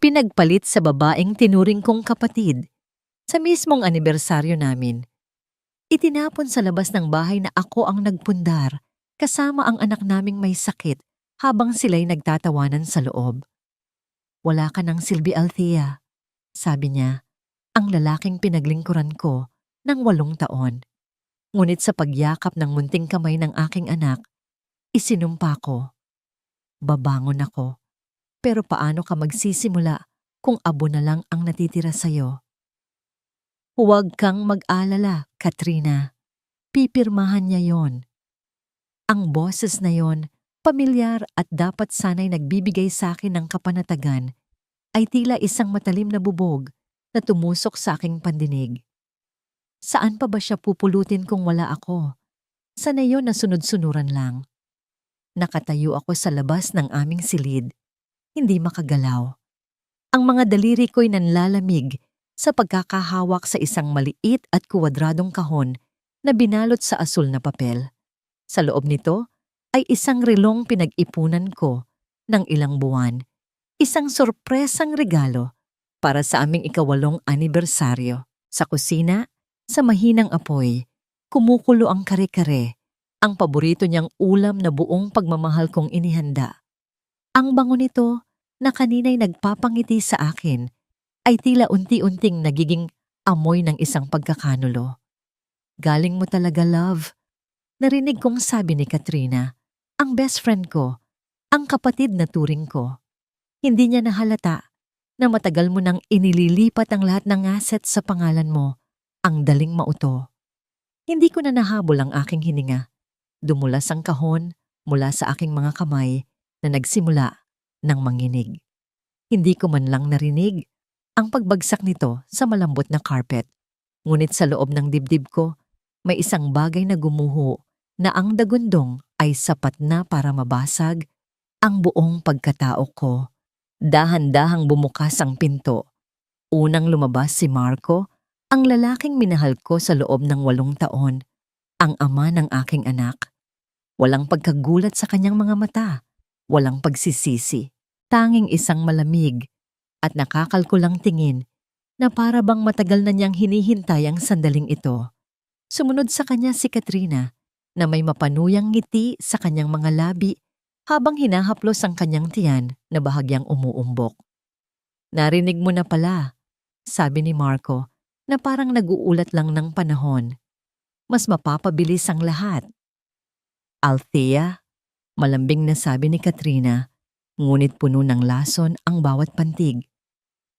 ipinagpalit sa babaeng tinuring kong kapatid. Sa mismong anibersaryo namin, itinapon sa labas ng bahay na ako ang nagpundar kasama ang anak naming may sakit habang sila'y nagtatawanan sa loob. "Wala ka ng silbi, Althea," sabi niya, ang lalaking pinaglingkuran ko ng 8 taon. Ngunit sa pagyakap ng munting kamay ng aking anak, isinumpa ko, "Babangon ako. Pero paano ka magsisimula kung abo na lang ang natitira sa'yo?" "Huwag kang mag-alala, Katrina. Pipirmahan niya yon." Ang boses na yon, pamilyar at dapat sana'y nagbibigay sa akin ng kapanatagan, ay tila isang matalim na bubog na tumusok sa aking pandinig. Saan pa ba siya pupulutin kung wala ako? Sanay yon na sunod-sunuran lang. Nakatayo ako sa labas ng aming silid, hindi makagalaw. Ang mga daliri ko'y nanlalamig sa pagkakahawak sa isang maliit at kuwadradong kahon na binalot sa asul na papel. Sa loob nito ay isang relong pinag-ipunan ko ng ilang buwan, isang sorpresang regalo para sa aming 8th anibersaryo. Sa kusina, sa mahinang apoy, kumukulo ang kare-kare, ang paborito niyang ulam na buong pagmamahal kong inihanda. Ang bango nito na kanina'y nagpapangiti sa akin ay tila unti-unting nagiging amoy ng isang pagkakanulo. "Galing mo talaga, love," narinig kong sabi ni Katrina, ang best friend ko, ang kapatid na turing ko. Hindi niya nahalata na matagal mo nang inililipat ang lahat ng assets sa pangalan mo, ang daling mauto. Hindi ko na nahabol ang aking hininga. Dumulas ang kahon mula sa aking mga kamay na nagsimula ng manginig. Hindi ko man lang narinig ang pagbagsak nito sa malambot na carpet. Ngunit sa loob ng dibdib ko, may isang bagay na gumuho na ang dagundong ay sapat na para mabasag ang buong pagkatao ko. Dahan-dahang bumukas ang pinto. Unang lumabas si Marco, ang lalaking minahal ko sa loob ng 8 taon, ang ama ng aking anak. Walang pagkagulat sa kanyang mga mata, walang pagsisisi, tanging isang malamig at nakakalkulang tingin na para bang matagal na niyang hinihintay ang sandaling ito. Sumunod sa kanya si Katrina na may mapanuyang ngiti sa kanyang mga labi habang hinahaplos ang kanyang tiyan na bahagyang umuumbok. "Narinig mo na pala," sabi ni Marco na parang nag-uulat lang ng panahon. "Mas mapapabilis ang lahat." "Althea," malambing na sabi ni Katrina, ngunit puno ng lason ang bawat pantig.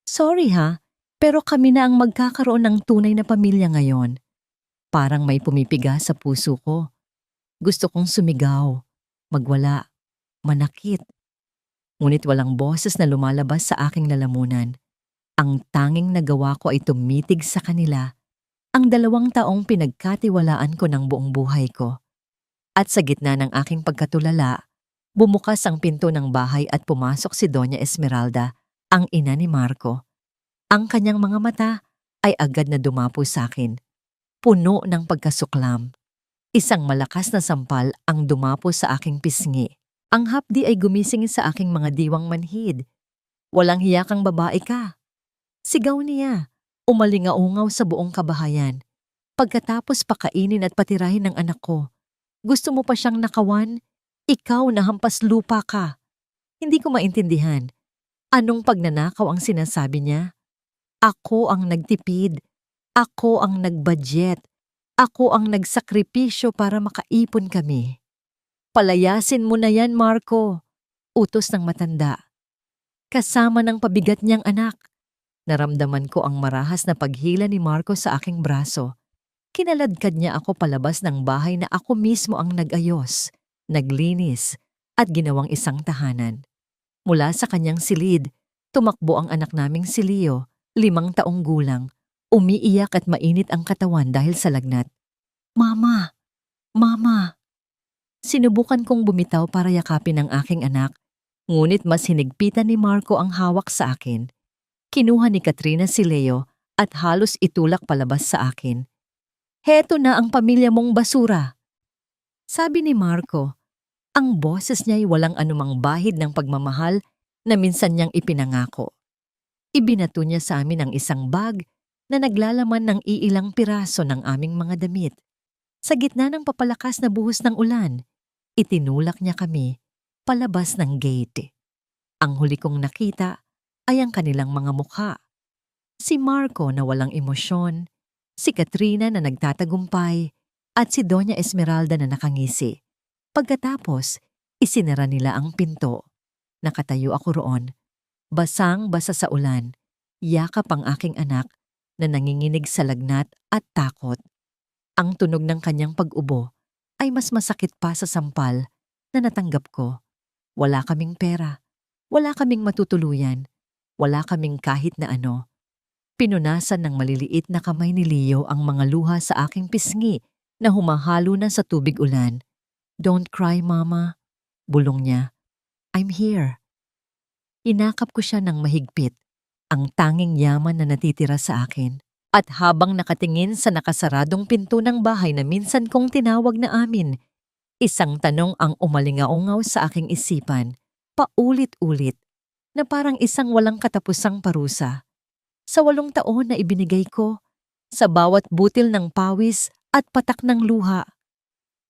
"Sorry ha, pero kami na ang magkakaroon ng tunay na pamilya ngayon." Parang may pumipiga sa puso ko. Gusto kong sumigaw, magwala, manakit. Ngunit walang boses na lumalabas sa aking lalamunan. Ang tanging nagawa ko ay tumitig sa kanila, ang 2 taong pinagkatiwalaan ko ng buong buhay ko. At sa gitna ng aking pagkatulala, bumukas ang pinto ng bahay at pumasok si Doña Esmeralda, ang ina ni Marco. Ang kanyang mga mata ay agad na dumapo sa akin, puno ng pagkasuklam. Isang malakas na sampal ang dumapo sa aking pisngi. Ang hapdi ay gumising sa aking mga diwang manhid. "Walang hiya kang babae ka," sigaw niya, umalingaungaw sa buong kabahayan. "Pagkatapos pakainin at patirahin ng anak ko, gusto mo pa siyang nakawan? Ikaw na hampas lupa ka." Hindi ko maintindihan. Anong pagnanakaw ang sinasabi niya? Ako ang nagtipid. Ako ang nagbudget. Ako ang nagsakripisyo para makaipon kami. "Palayasin mo na yan, Marco," utos ng matanda. Kasama ng pabigat niyang anak. Naramdaman ko ang marahas na paghila ni Marco sa aking braso. Kinaladkad niya ako palabas ng bahay na ako mismo ang nag-ayos, naglinis, at ginawang isang tahanan. Mula sa kanyang silid, tumakbo ang anak naming si Leo, 5 taong gulang. Umiiyak at mainit ang katawan dahil sa lagnat. "Mama! Mama!" Sinubukan kong bumitaw para yakapin ang aking anak, ngunit mas hinigpitan ni Marco ang hawak sa akin. Kinuha ni Katrina si Leo at halos itulak palabas sa akin. "Heto na ang pamilya mong basura," sabi ni Marco. Ang boses niya'y walang anumang bahid ng pagmamahal na minsan niyang ipinangako. Ibinato niya sa amin ang isang bag na naglalaman ng iilang piraso ng aming mga damit. Sa gitna ng papalakas na buhos ng ulan, itinulak niya kami palabas ng gate. Ang huli kong nakita ay ang kanilang mga mukha. Si Marco na walang emosyon, si Katrina na nagtatagumpay, at si Doña Esmeralda na nakangisi. Pagkatapos, isinara nila ang pinto. Nakatayo ako roon, basang-basa sa ulan, yakap ang aking anak na nanginginig sa lagnat at takot. Ang tunog ng kanyang pag-ubo ay mas masakit pa sa sampal na natanggap ko. Wala kaming pera, wala kaming matutuluyan, wala kaming kahit na ano. Pinunasan ng maliliit na kamay ni Leo ang mga luha sa aking pisngi na humahalo na sa tubig ulan. "Don't cry, Mama," bulong niya. "I'm here." Inakap ko siya ng mahigpit, ang tanging yaman na natitira sa akin. At habang nakatingin sa nakasaradong pinto ng bahay na minsan kong tinawag na amin, isang tanong ang umalingaungaw sa aking isipan, paulit-ulit, na parang isang walang katapusang parusa. Sa 8 taon na ibinigay ko, sa bawat butil ng pawis at patak ng luha,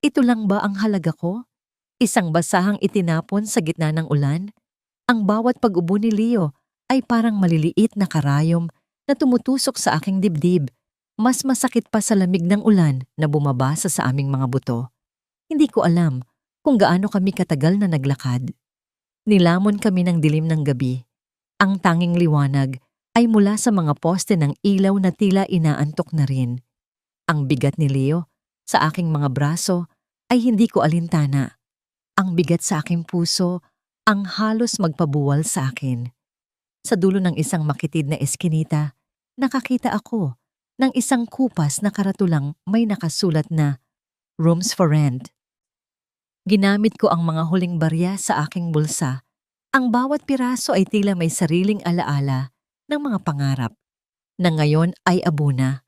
ito lang ba ang halaga ko? Isang basahang itinapon sa gitna ng ulan? Ang bawat pag-ubo ni Leo ay parang maliliit na karayom na tumutusok sa aking dibdib. Mas masakit pa sa lamig ng ulan na bumabasa sa aming mga buto. Hindi ko alam kung gaano kami katagal na naglakad. Nilamon kami ng dilim ng gabi. Ang tanging liwanag ay mula sa mga poste ng ilaw na tila inaantok na rin. Ang bigat ni Leo sa aking mga braso ay hindi ko alintana. Ang bigat sa aking puso ang halos magpabuwal sa akin. Sa dulo ng isang makitid na eskinita, nakakita ako ng isang kupas na karatulang may nakasulat na "Rooms for Rent." Ginamit ko ang mga huling barya sa aking bulsa. Ang bawat piraso ay tila may sariling alaala ng mga pangarap na ngayon ay abuna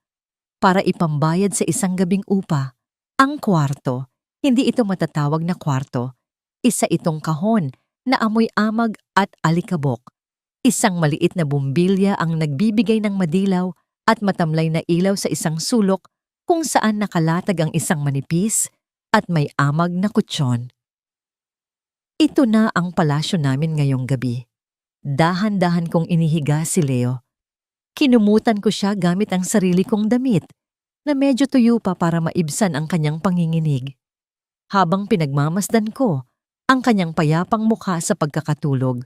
para ipambayad sa isang gabing upa. Ang kwarto, hindi ito matatawag na kwarto. Isa itong kahon na amoy amag at alikabok. Isang maliit na bumbilya ang nagbibigay ng madilaw at matamlay na ilaw sa isang sulok kung saan nakalatag ang isang manipis at may amag na kutsyon. Ito na ang palasyo namin ngayong gabi. Dahan-dahan kong inihiga si Leo. Kinumutan ko siya gamit ang sarili kong damit na medyo tuyo pa para maibsan ang kanyang panginginig. Habang pinagmamasdan ko ang kanyang payapang mukha sa pagkakatulog,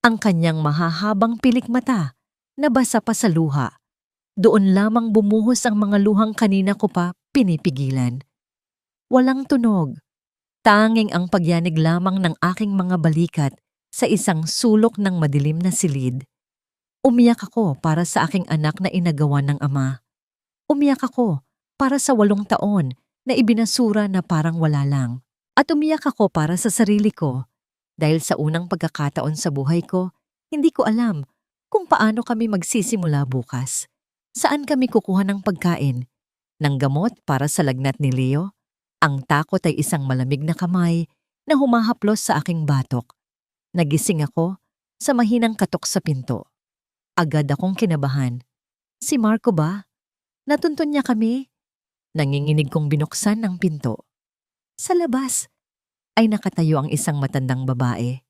ang kanyang mahahabang pilik mata na basa pa sa luha, doon lamang bumuhos ang mga luhang kanina ko pa pinipigilan. Walang tunog, tanging ang pagyanig lamang ng aking mga balikat sa isang sulok ng madilim na silid. Umiyak ako para sa aking anak na inagawan ng ama. Umiyak ako para sa 8 taon na ibinasura na parang wala lang. At umiyak ako para sa sarili ko dahil sa unang pagkakataon sa buhay ko, hindi ko alam kung paano kami magsisimula bukas. Saan kami kukuha ng pagkain? Ng gamot para sa lagnat ni Leo? Ang takot ay isang malamig na kamay na humahaplos sa aking batok. Nagising ako sa mahinang katok sa pinto. Agad akong kinabahan. Si Marco ba? Natuntun niya kami? Nanginginig kong binuksan ang pinto. Sa labas ay nakatayo ang isang matandang babae.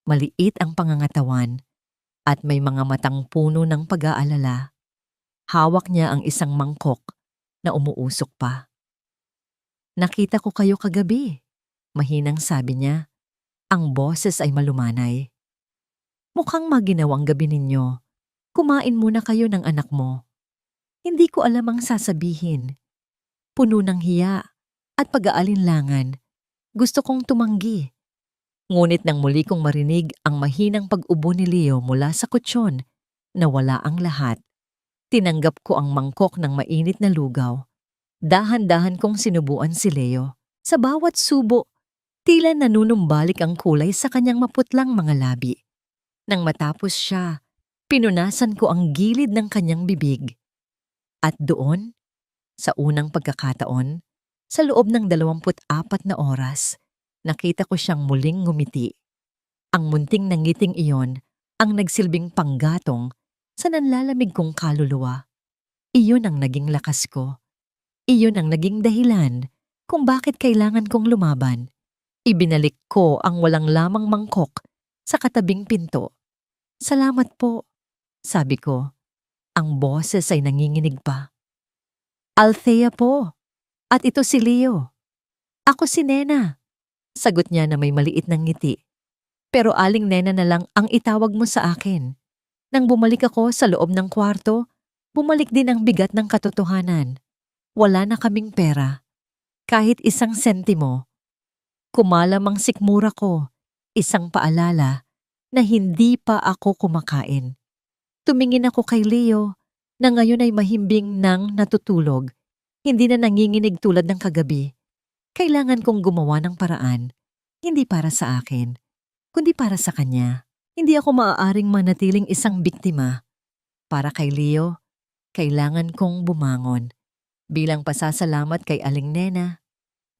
Maliit ang pangangatawan at may mga matang puno ng pag-aalala. Hawak niya ang isang mangkok na umuusok pa. "Nakita ko kayo kagabi," mahinang sabi niya. Ang boses ay malumanay. "Mukhang maginawang gabi ninyo. Kumain muna kayo ng anak mo." Hindi ko alam ang sasabihin. Puno ng hiya at pag-aalinlangan. Gusto kong tumanggi. Ngunit nang muli kong marinig ang mahinang pag-ubo ni Leo mula sa kutsyon, nawala ang lahat. Tinanggap ko ang mangkok ng mainit na lugaw. Dahan-dahan kong sinubuan si Leo. Sa bawat subo, tila nanunumbalik ang kulay sa kanyang maputlang mga labi. Nang matapos siya, pinunasan ko ang gilid ng kanyang bibig. At doon, sa unang pagkakataon, sa loob ng 24 na oras, nakita ko siyang muling ngumiti. Ang munting nangiting iyon ang nagsilbing panggatong sa nanlalamig kong kaluluwa. Iyon ang naging lakas ko. Iyon ang naging dahilan kung bakit kailangan kong lumaban. Ibinalik ko ang walang lamang mangkok sa katabing pinto. Salamat po, sabi ko. Ang boses ay nanginginig pa. Althea po. At ito si Leo. Ako si Nena. Sagot niya na may maliit ng ngiti. Pero Aling Nena na lang ang itawag mo sa akin. Nang bumalik ako sa loob ng kwarto, bumalik din ang bigat ng katotohanan. Wala na kaming pera. Kahit isang sentimo. Kumalam ang sikmura ko. Isang paalala na hindi pa ako kumakain. Tumingin ako kay Leo na ngayon ay mahimbing nang natutulog. Hindi na nanginginig tulad ng kagabi. Kailangan kong gumawa ng paraan. Hindi para sa akin, kundi para sa kanya. Hindi ako maaaring manatiling isang biktima. Para kay Leo, kailangan kong bumangon. Bilang pasasalamat kay Aling Nena,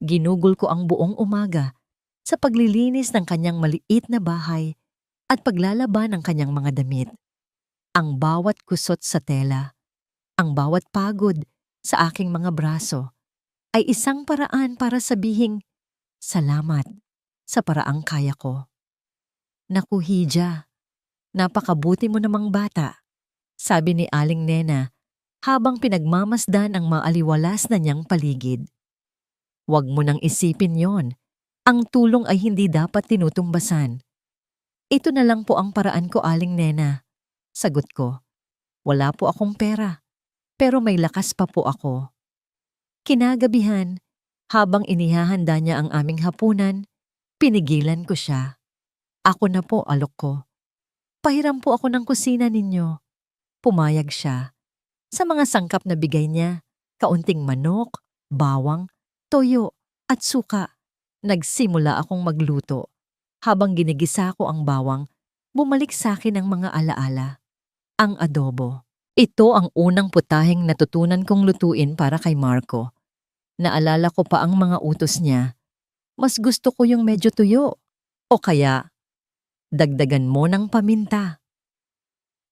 ginugol ko ang buong umaga sa paglilinis ng kanyang maliit na bahay at paglalaba ng kanyang mga damit. Ang bawat kusot sa tela, ang bawat pagod sa aking mga braso ay isang paraan para sabihing salamat sa paraang kaya ko. Naku Hija, napakabuti mo namang bata, sabi ni Aling Nena habang pinagmamasdan ang maaliwalas na niyang paligid. Huwag mo nang isipin yon. Ang tulong ay hindi dapat tinutumbasan. Ito na lang po ang paraan ko, Aling Nena. Sagot ko. Wala po akong pera, pero may lakas pa po ako. Kinagabihan, habang inihahanda niya ang aming hapunan, pinigilan ko siya. Ako na po, alok ko. Pahiram po ako ng kusina ninyo. Pumayag siya. Sa mga sangkap na bigay niya, kaunting manok, bawang, toyo at suka. Nagsimula akong magluto. Habang ginigisa ko ang bawang, bumalik sa akin ang mga alaala. Ang adobo. Ito ang unang putaheng natutunan kong lutuin para kay Marco. Naalala ko pa ang mga utos niya. Mas gusto ko yung medyo tuyo. O kaya, dagdagan mo ng paminta.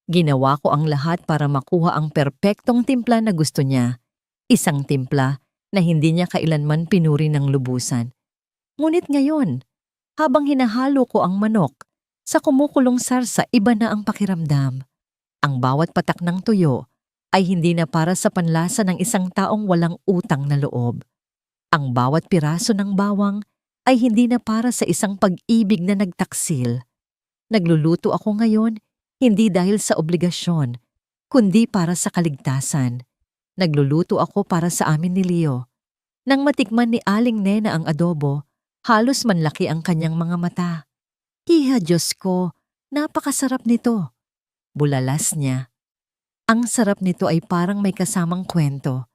Ginawa ko ang lahat para makuha ang perpektong timpla na gusto niya. Isang timpla na hindi niya kailanman pinuri ng lubusan. Ngunit ngayon, habang hinahalo ko ang manok, sa kumukulong sarsa iba na ang pakiramdam. Ang bawat patak ng tuyo ay hindi na para sa panlasa ng isang taong walang utang na loob. Ang bawat piraso ng bawang ay hindi na para sa isang pag-ibig na nagtaksil. Nagluluto ako ngayon hindi dahil sa obligasyon, kundi para sa kaligtasan. Nagluluto ako para sa amin ni Leo. Nang matikman ni Aling Nena ang adobo, halos manlaki ang kanyang mga mata. Iha Diyos ko, napakasarap nito. Bulalas niya. Ang sarap nito ay parang may kasamang kwento.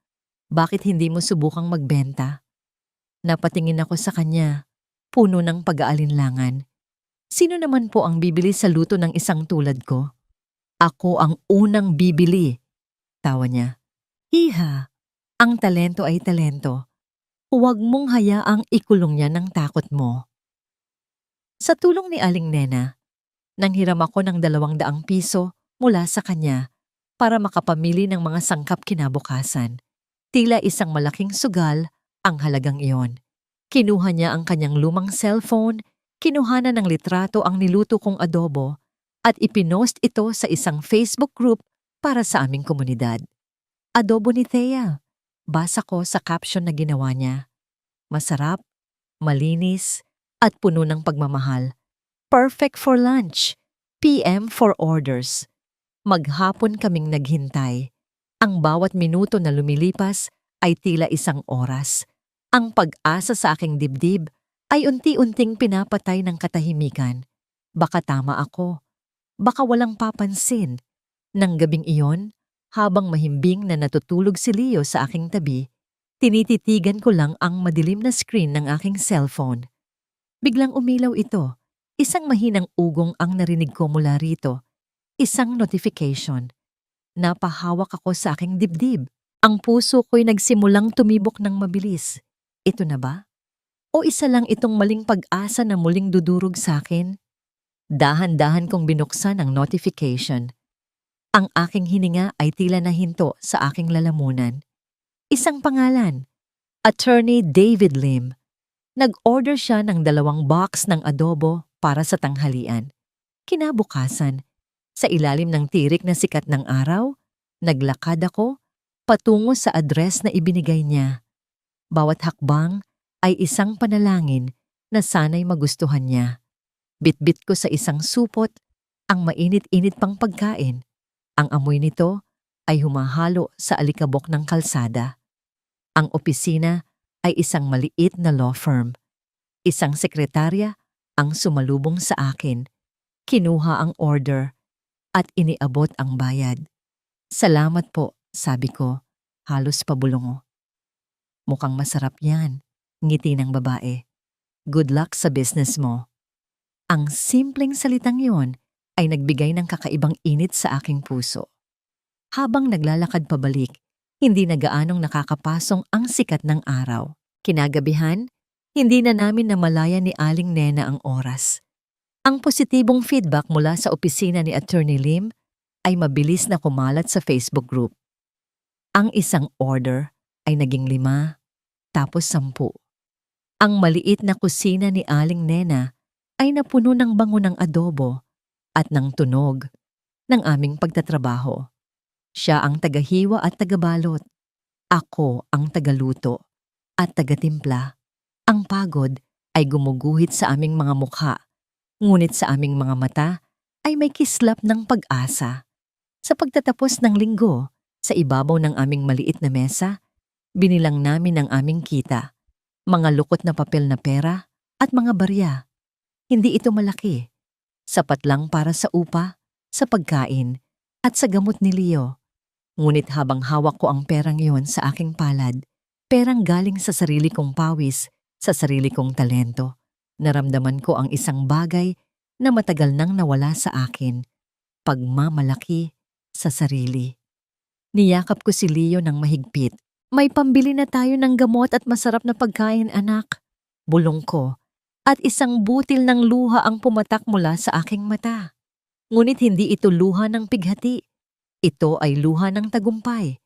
Bakit hindi mo subukang magbenta? Napatingin ako sa kanya, puno ng pag-aalinlangan. Sino naman po ang bibili sa luto ng isang tulad ko? Ako ang unang bibili. Tawa niya. Iha, ang talento ay talento. Huwag mong hayaang ikulong niya ng takot mo. Sa tulong ni Aling Nena, nanghiram ako ng 200 piso mula sa kanya para makapamili ng mga sangkap kinabukasan. Tila isang malaking sugal ang halagang iyon. Kinuha niya ang kanyang lumang cellphone, kinuhanan ng litrato ang niluto kong adobo at ipinost ito sa isang Facebook group para sa aming komunidad. Adobo ni Thea. Basa ko sa caption na ginawa niya. Masarap, malinis, at puno ng pagmamahal. Perfect for lunch. PM for orders. Maghapon kaming naghintay. Ang bawat minuto na lumilipas ay tila isang oras. Ang pag-asa sa aking dibdib ay unti-unting pinapatay ng katahimikan. Baka tama ako. Baka walang papansin. Nang gabing iyon, habang mahimbing na natutulog si Leo sa aking tabi, tinititigan ko lang ang madilim na screen ng aking cellphone. Biglang umilaw ito. Isang mahinang ugong ang narinig ko mula rito. Isang notification. Napahawak ako sa aking dibdib. Ang puso ko'y nagsimulang tumibok ng mabilis. Ito na ba? O isa lang itong maling pag-asa na muling dudurog sa akin? Dahan-dahan kong binuksan ang notification. Ang aking hininga ay tila nahinto sa aking lalamunan. Isang pangalan, Attorney David Lim. Nag-order siya ng 2 box ng adobo para sa tanghalian. Kinabukasan, sa ilalim ng tirik na sikat ng araw, naglakad ako patungo sa address na ibinigay niya. Bawat hakbang ay isang panalangin na sana'y magustuhan niya. Bitbit ko sa isang supot ang mainit-init pang pagkain. Ang amoy nito ay humahalo sa alikabok ng kalsada. Ang opisina ay isang maliit na law firm. Isang sekretarya ang sumalubong sa akin. Kinuha ang order at iniabot ang bayad. Salamat po, sabi ko, halos pabulungo. Mukhang masarap yan, ngiti ng babae. Good luck sa business mo. Ang simpleng salitang yon ay nagbigay ng kakaibang init sa aking puso. Habang naglalakad pabalik, hindi na gaanong nakakapasong ang sikat ng araw. Kinagabihan, hindi na namin namalayan ni Aling Nena ang oras. Ang positibong feedback mula sa opisina ni Attorney Lim ay mabilis na kumalat sa Facebook group. Ang isang order ay naging 5, tapos 10. Ang maliit na kusina ni Aling Nena ay napuno ng bango ng adobo at ng tunog ng aming pagtatrabaho. Siya ang tagahiwa at tagabalot. Ako ang tagaluto at tagatimpla. Ang pagod ay gumuguhit sa aming mga mukha, ngunit sa aming mga mata ay may kislap ng pag-asa. Sa pagtatapos ng linggo, sa ibabaw ng aming maliit na mesa, binilang namin ang aming kita, mga lukot na papel na pera at mga barya. Hindi ito malaki. Sapat lang para sa upa, sa pagkain, at sa gamot ni Leo. Ngunit habang hawak ko ang perang iyon sa aking palad, perang galing sa sarili kong pawis, sa sarili kong talento, naramdaman ko ang isang bagay na matagal nang nawala sa akin, pagmamalaki sa sarili. Niyakap ko si Leo ng mahigpit. May pambili na tayo ng gamot at masarap na pagkain, anak. Bulong ko, at isang butil ng luha ang pumatak mula sa aking mata. Ngunit hindi ito luha ng pighati. Ito ay luha ng tagumpay.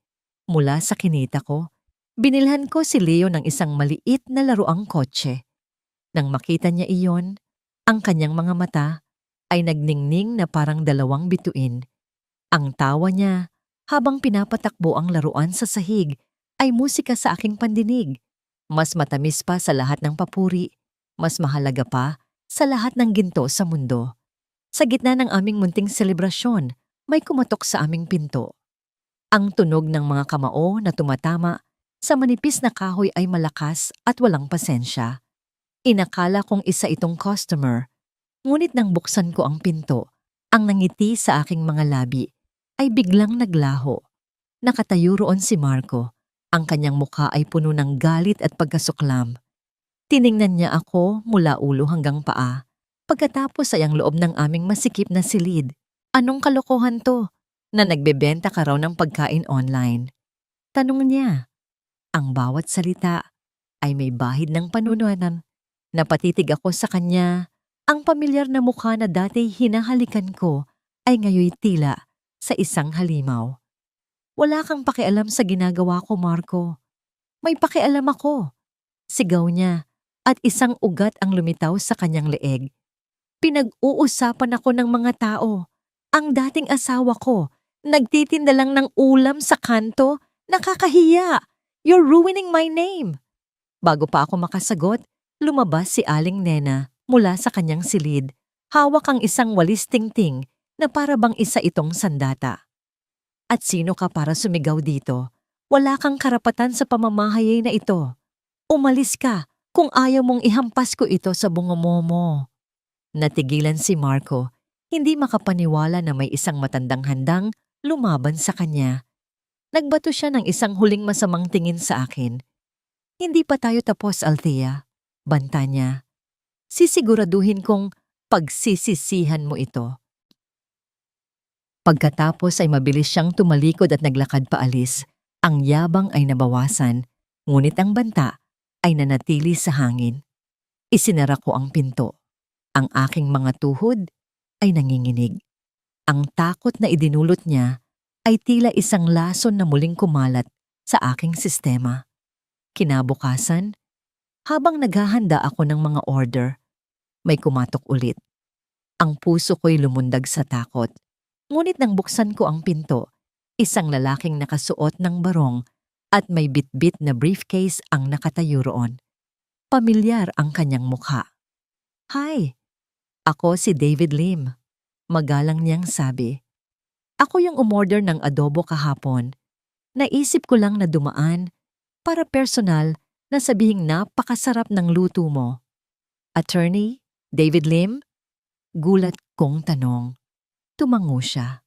Mula sa kinita ko, binilhan ko si Leo ng isang maliit na laruang kotse. Nang makita niya iyon, ang kanyang mga mata ay nagningning na parang 2 bituin. Ang tawa niya habang pinapatakbo ang laruan sa sahig ay musika sa aking pandinig. Mas matamis pa sa lahat ng papuri, mas mahalaga pa sa lahat ng ginto sa mundo. Sa gitna ng aming munting selebrasyon, may kumatok sa aming pinto. Ang tunog ng mga kamao na tumatama sa manipis na kahoy ay malakas at walang pasensya. Inakala kong isa itong customer, ngunit nang buksan ko ang pinto, ang nangiti sa aking mga labi ay biglang naglaho. Nakatayo roon si Marco. Ang kanyang mukha ay puno ng galit at pagkasuklam. Tiningnan niya ako mula ulo hanggang paa. Pagkatapos ay ang loob ng aming masikip na silid. Anong kalokohan to? Na nagbebenta ka raw ng pagkain online. Tanong niya. Ang bawat salita ay may bahid ng panunuan. Napatitig ako sa kanya. Ang pamilyar na mukha na dati hinahalikan ko ay ngayoy tila sa isang halimaw. Wala kang pakialam sa ginagawa ko, Marco. May pakialam ako. Sigaw niya at isang ugat ang lumitaw sa kanyang leeg. Pinag-uusapan ako ng mga tao. Ang dating asawa ko, nagtitinda lang ng ulam sa kanto. Nakakahiya! You're ruining my name! Bago pa ako makasagot, lumabas si Aling Nena mula sa kanyang silid. Hawak ang isang walis tingting na para bang isa itong sandata. At sino ka para sumigaw dito? Wala kang karapatan sa pamamahayay na ito. Umalis ka kung ayaw mong ihampas ko ito sa bungomo mo. Natigilan si Marco, hindi makapaniwala na may isang matandang handang lumaban sa kanya. Nagbato siya ng isang huling masamang tingin sa akin. Hindi pa tayo tapos, Althea. Banta niya. Sisiguraduhin kong pagsisisihan mo ito. Pagkatapos ay mabilis siyang tumalikod at naglakad paalis. Ang yabang ay nabawasan, ngunit ang banta ay nanatili sa hangin. Isinara ko ang pinto. Ang aking mga tuhod ay nanginginig. Ang takot na idinulot niya ay tila isang lason na muling kumalat sa aking sistema. Kinabukasan, habang naghahanda ako ng mga order, may kumatok ulit. Ang puso ko'y lumundag sa takot. Ngunit nang buksan ko ang pinto, isang lalaking nakasuot ng barong at may bitbit na briefcase ang nakatayo roon. Pamilyar ang kanyang mukha. "Hi, ako si David Lim," magalang niyang sabi. "Ako yung umorder ng adobo kahapon. Naisip ko lang na dumaan para personal na sabihing napakasarap ng luto mo." "Attorney, David Lim?" Gulat kong tanong. Tumango siya.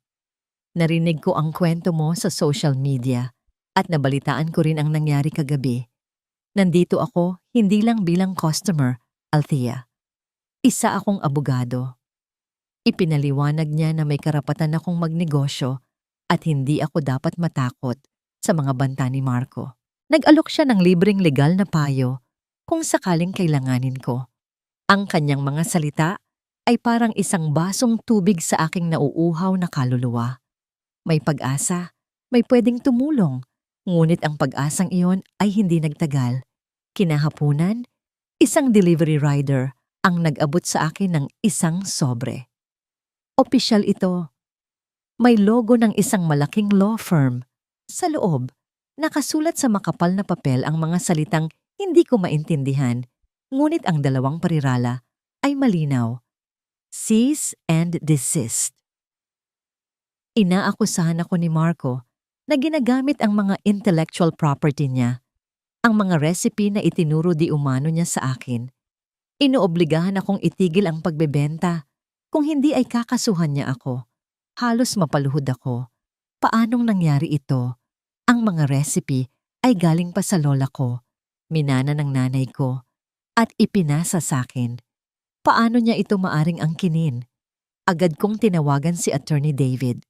"Narinig ko ang kwento mo sa social media at nabalitaan ko rin ang nangyari kagabi. Nandito ako hindi lang bilang customer, Althea. Isa akong abogado." Ipinaliwanag niya na may karapatan akong magnegosyo at hindi ako dapat matakot sa mga banta ni Marco. Nag-alok siya ng libreng legal na payo kung sakaling kailanganin ko. Ang kanyang mga salita ay parang isang basong tubig sa aking nauuhaw na kaluluwa. May pag-asa, may pwedeng tumulong, ngunit ang pag-asang iyon ay hindi nagtagal. Kinahapunan, isang delivery rider ang nag-abot sa akin ng isang sobre. Opisyal ito. May logo ng isang malaking law firm. Sa loob, nakasulat sa makapal na papel ang mga salitang hindi ko maintindihan, ngunit ang dalawang parirala ay malinaw. Cease and desist. Inaakusahan ako ni Marco na ginagamit ang mga intellectual property niya, ang mga recipe na itinuro di umano niya sa akin. Inoobligahan akong itigil ang pagbebenta. Kung hindi ay kakasuhan niya ako. Halos mapaluhod ako. Paanong nangyari ito? Ang mga recipe ay galing pa sa lola ko, minana ng nanay ko, at ipinasa sa akin. Paano niya ito maaring angkinin? Agad kong tinawagan si Attorney David.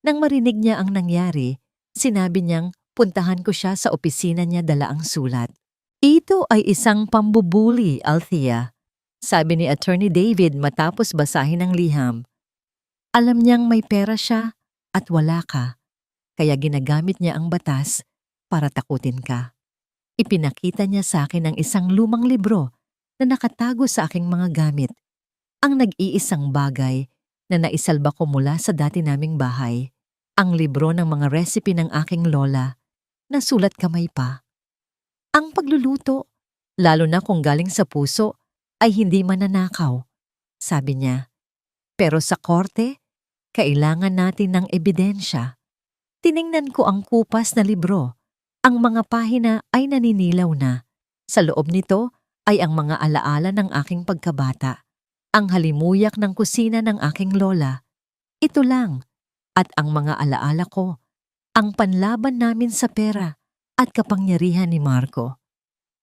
Nang marinig niya ang nangyari, sinabi niyang puntahan ko siya sa opisina niya dala ang sulat. "Ito ay isang pambubuli, Althea," sabi ni Attorney David matapos basahin ang liham. Alam niyang may pera siya at wala ka, kaya ginagamit niya ang batas para takutin ka. Ipinakita niya sa akin ang isang lumang libro na nakatago sa aking mga gamit, ang nag-iisang bagay na naisalba ko mula sa dati naming bahay, ang libro ng mga recipe ng aking lola na sulat kamay pa. Ang pagluluto, lalo na kung galing sa puso, ay hindi mananakaw, sabi niya. Pero sa korte, kailangan natin ng ebidensya. Tiningnan ko ang kupas na libro. Ang mga pahina ay naninilaw na. Sa loob nito ay ang mga alaala ng aking pagkabata, ang halimuyak ng kusina ng aking lola. Ito lang, at ang mga alaala ko, ang panlaban namin sa pera at kapangyarihan ni Marco.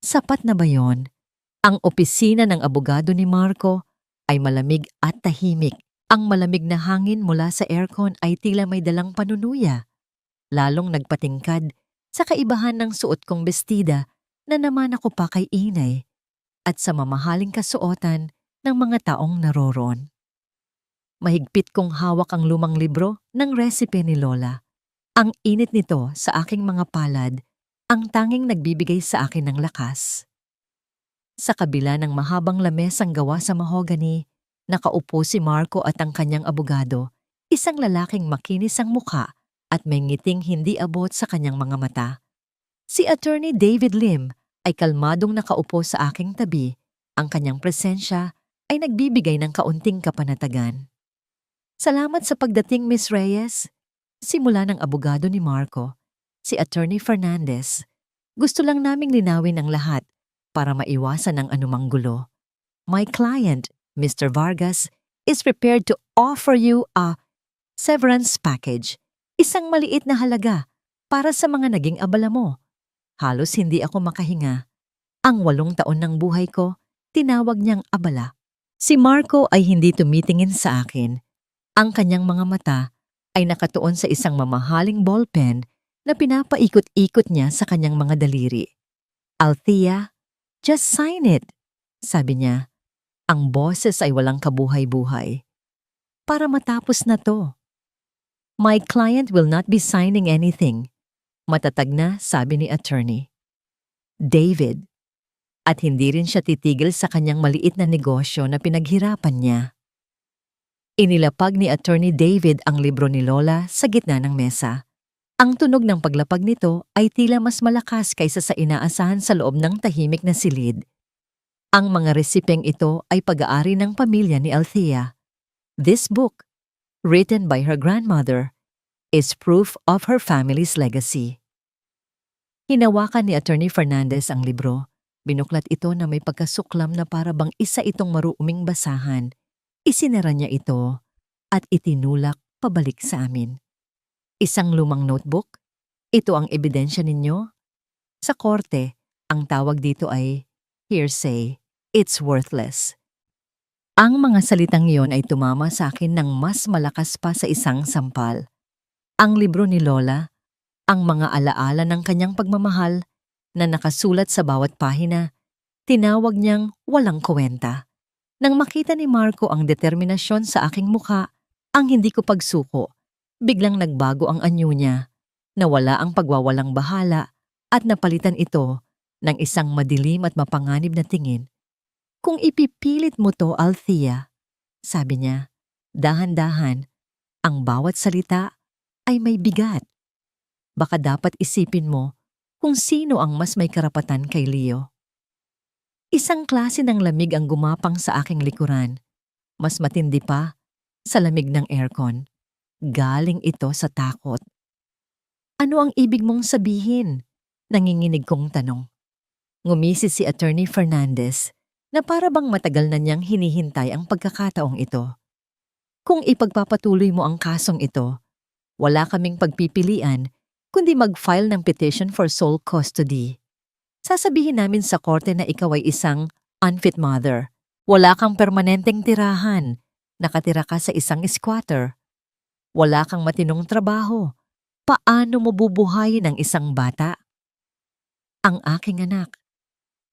Sapat na ba yon? Ang opisina ng abogado ni Marco ay malamig at tahimik. Ang malamig na hangin mula sa aircon ay tila may dalang panunuya. Lalong nagpatingkad sa kaibahan ng suot kong bestida na naman ako pa kay inay at sa mamahaling kasuotan ng mga taong naroroon. Mahigpit kong hawak ang lumang libro ng resipe ni Lola. Ang init nito sa aking mga palad, ang tanging nagbibigay sa akin ng lakas. Sa kabila ng mahabang lamesang gawa sa mahogany, nakaupo si Marco at ang kanyang abogado, isang lalaking makinis ang mukha at may ngiting hindi abot sa kanyang mga mata. Si Attorney David Lim ay kalmadong nakaupo sa aking tabi. Ang kanyang presensya ay nagbibigay ng kaunting kapanatagan. "Salamat sa pagdating, Miss Reyes." Simula ng abogado ni Marco, si Attorney Fernandez. "Gusto lang naming linawin ang lahat para maiwasan ang anumang gulo. My client, Mr. Vargas, is prepared to offer you a severance package, isang maliit na halaga para sa mga naging abala mo. Halos hindi ako makahinga. Ang 8 taon ng buhay ko, tinawag niyang abala." Si Marco ay hindi tumitingin sa akin. Ang kanyang mga mata ay nakatuon sa isang mamahaling ballpen na pinapaikot-ikot niya sa kanyang mga daliri. "Althea, just sign it," sabi niya. Ang boses ay walang kabuhay-buhay. "Para matapos na to." My client will not be signing anything. Matatag na sabi ni attorney. David. At hindi rin siya titigil sa kanyang maliit na negosyo na pinaghirapan niya. Inilapag ni Attorney David ang libro ni Lola sa gitna ng mesa. Ang tunog ng paglapag nito ay tila mas malakas kaysa sa inaasahan sa loob ng tahimik na silid. Ang mga resipeng ito ay pag-aari ng pamilya ni Althea. This book, written by her grandmother, is proof of her family's legacy. Hinawakan ni Attorney Fernandez ang libro. Binuklat ito na may pagkasuklam na para bang isa itong maruming basahan. Isinara niya ito at itinulak pabalik sa amin. Isang lumang notebook? Ito ang ebidensya ninyo? Sa korte, ang tawag dito ay hearsay. It's worthless. Ang mga salitang iyon ay tumama sa akin ng mas malakas pa sa isang sampal. Ang libro ni Lola, ang mga alaala ng kanyang pagmamahal na nakasulat sa bawat pahina, tinawag niyang walang kwenta. Nang makita ni Marco ang determinasyon sa aking mukha, ang hindi ko pagsuko, biglang nagbago ang anyo niya, nawala ang pagwawalang bahala at napalitan ito ng isang madilim at mapanganib na tingin. Kung ipipilit mo to, Althea, sabi niya, dahan-dahan, ang bawat salita ay may bigat. Baka dapat isipin mo kung sino ang mas may karapatan kay Leo. Isang klase ng lamig ang gumapang sa aking likuran. Mas matindi pa sa lamig ng aircon. Galing ito sa takot. Ano ang ibig mong sabihin? Nanginginig kong tanong. Ngumisi si Attorney Fernandez na para bang matagal na niyang hinihintay ang pagkakataong ito. Kung ipagpapatuloy mo ang kasong ito, wala kaming pagpipilian kundi mag-file ng petition for sole custody. Sasabihin namin sa korte na ikaw ay isang unfit mother. Wala kang permanenteng tirahan. Nakatira ka sa isang squatter. Wala kang matinong trabaho. Paano mo bubuhayin ang isang bata? Ang aking anak.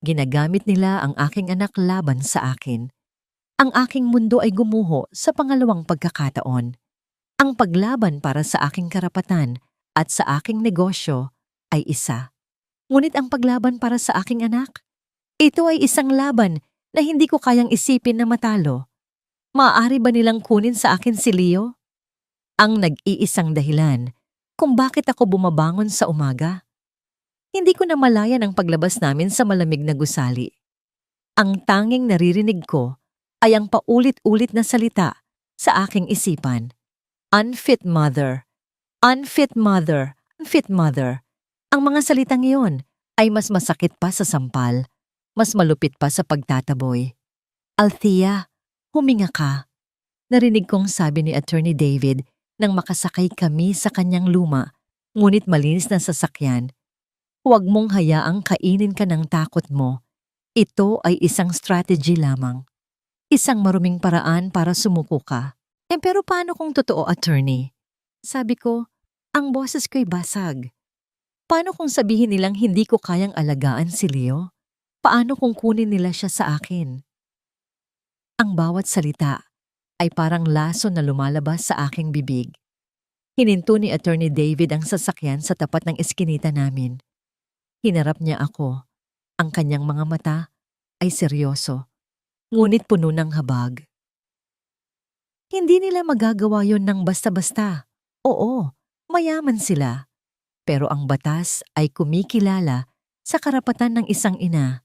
Ginagamit nila ang aking anak laban sa akin. Ang aking mundo ay gumuho sa pangalawang pagkakataon. Ang paglaban para sa aking karapatan at sa aking negosyo ay isa. Ngunit ang paglaban para sa aking anak, ito ay isang laban na hindi ko kayang isipin na matalo. Maaari ba nilang kunin sa akin si Leo? Ang nag-iisang dahilan kung bakit ako bumabangon sa umaga. Hindi ko namalayan ang paglabas namin sa malamig na gusali. Ang tanging naririnig ko ay ang paulit-ulit na salita sa aking isipan. Unfit mother, unfit mother, unfit mother. Ang mga salitang iyon ay mas masakit pa sa sampal, mas malupit pa sa pagtataboy. Althea, huminga ka. Narinig kong sabi ni Attorney David nang makasakay kami sa kanyang luma, ngunit malinis na sasakyan. Huwag mong hayaang kainin ka ng takot mo. Ito ay isang strategy lamang. Isang maruming paraan para sumuko ka. Pero paano kung totoo, attorney? Sabi ko, ang boses ko'y basag. Paano kung sabihin nilang hindi ko kayang alagaan si Leo? Paano kung kunin nila siya sa akin? Ang bawat salita ay parang laso na lumalabas sa aking bibig. Hininto ni Attorney David ang sasakyan sa tapat ng eskinita namin. Hinarap niya ako. Ang kanyang mga mata ay seryoso, ngunit puno ng habag. Hindi nila magagawa yon ng basta-basta. Oo, mayaman sila. Pero ang batas ay kumikilala sa karapatan ng isang ina.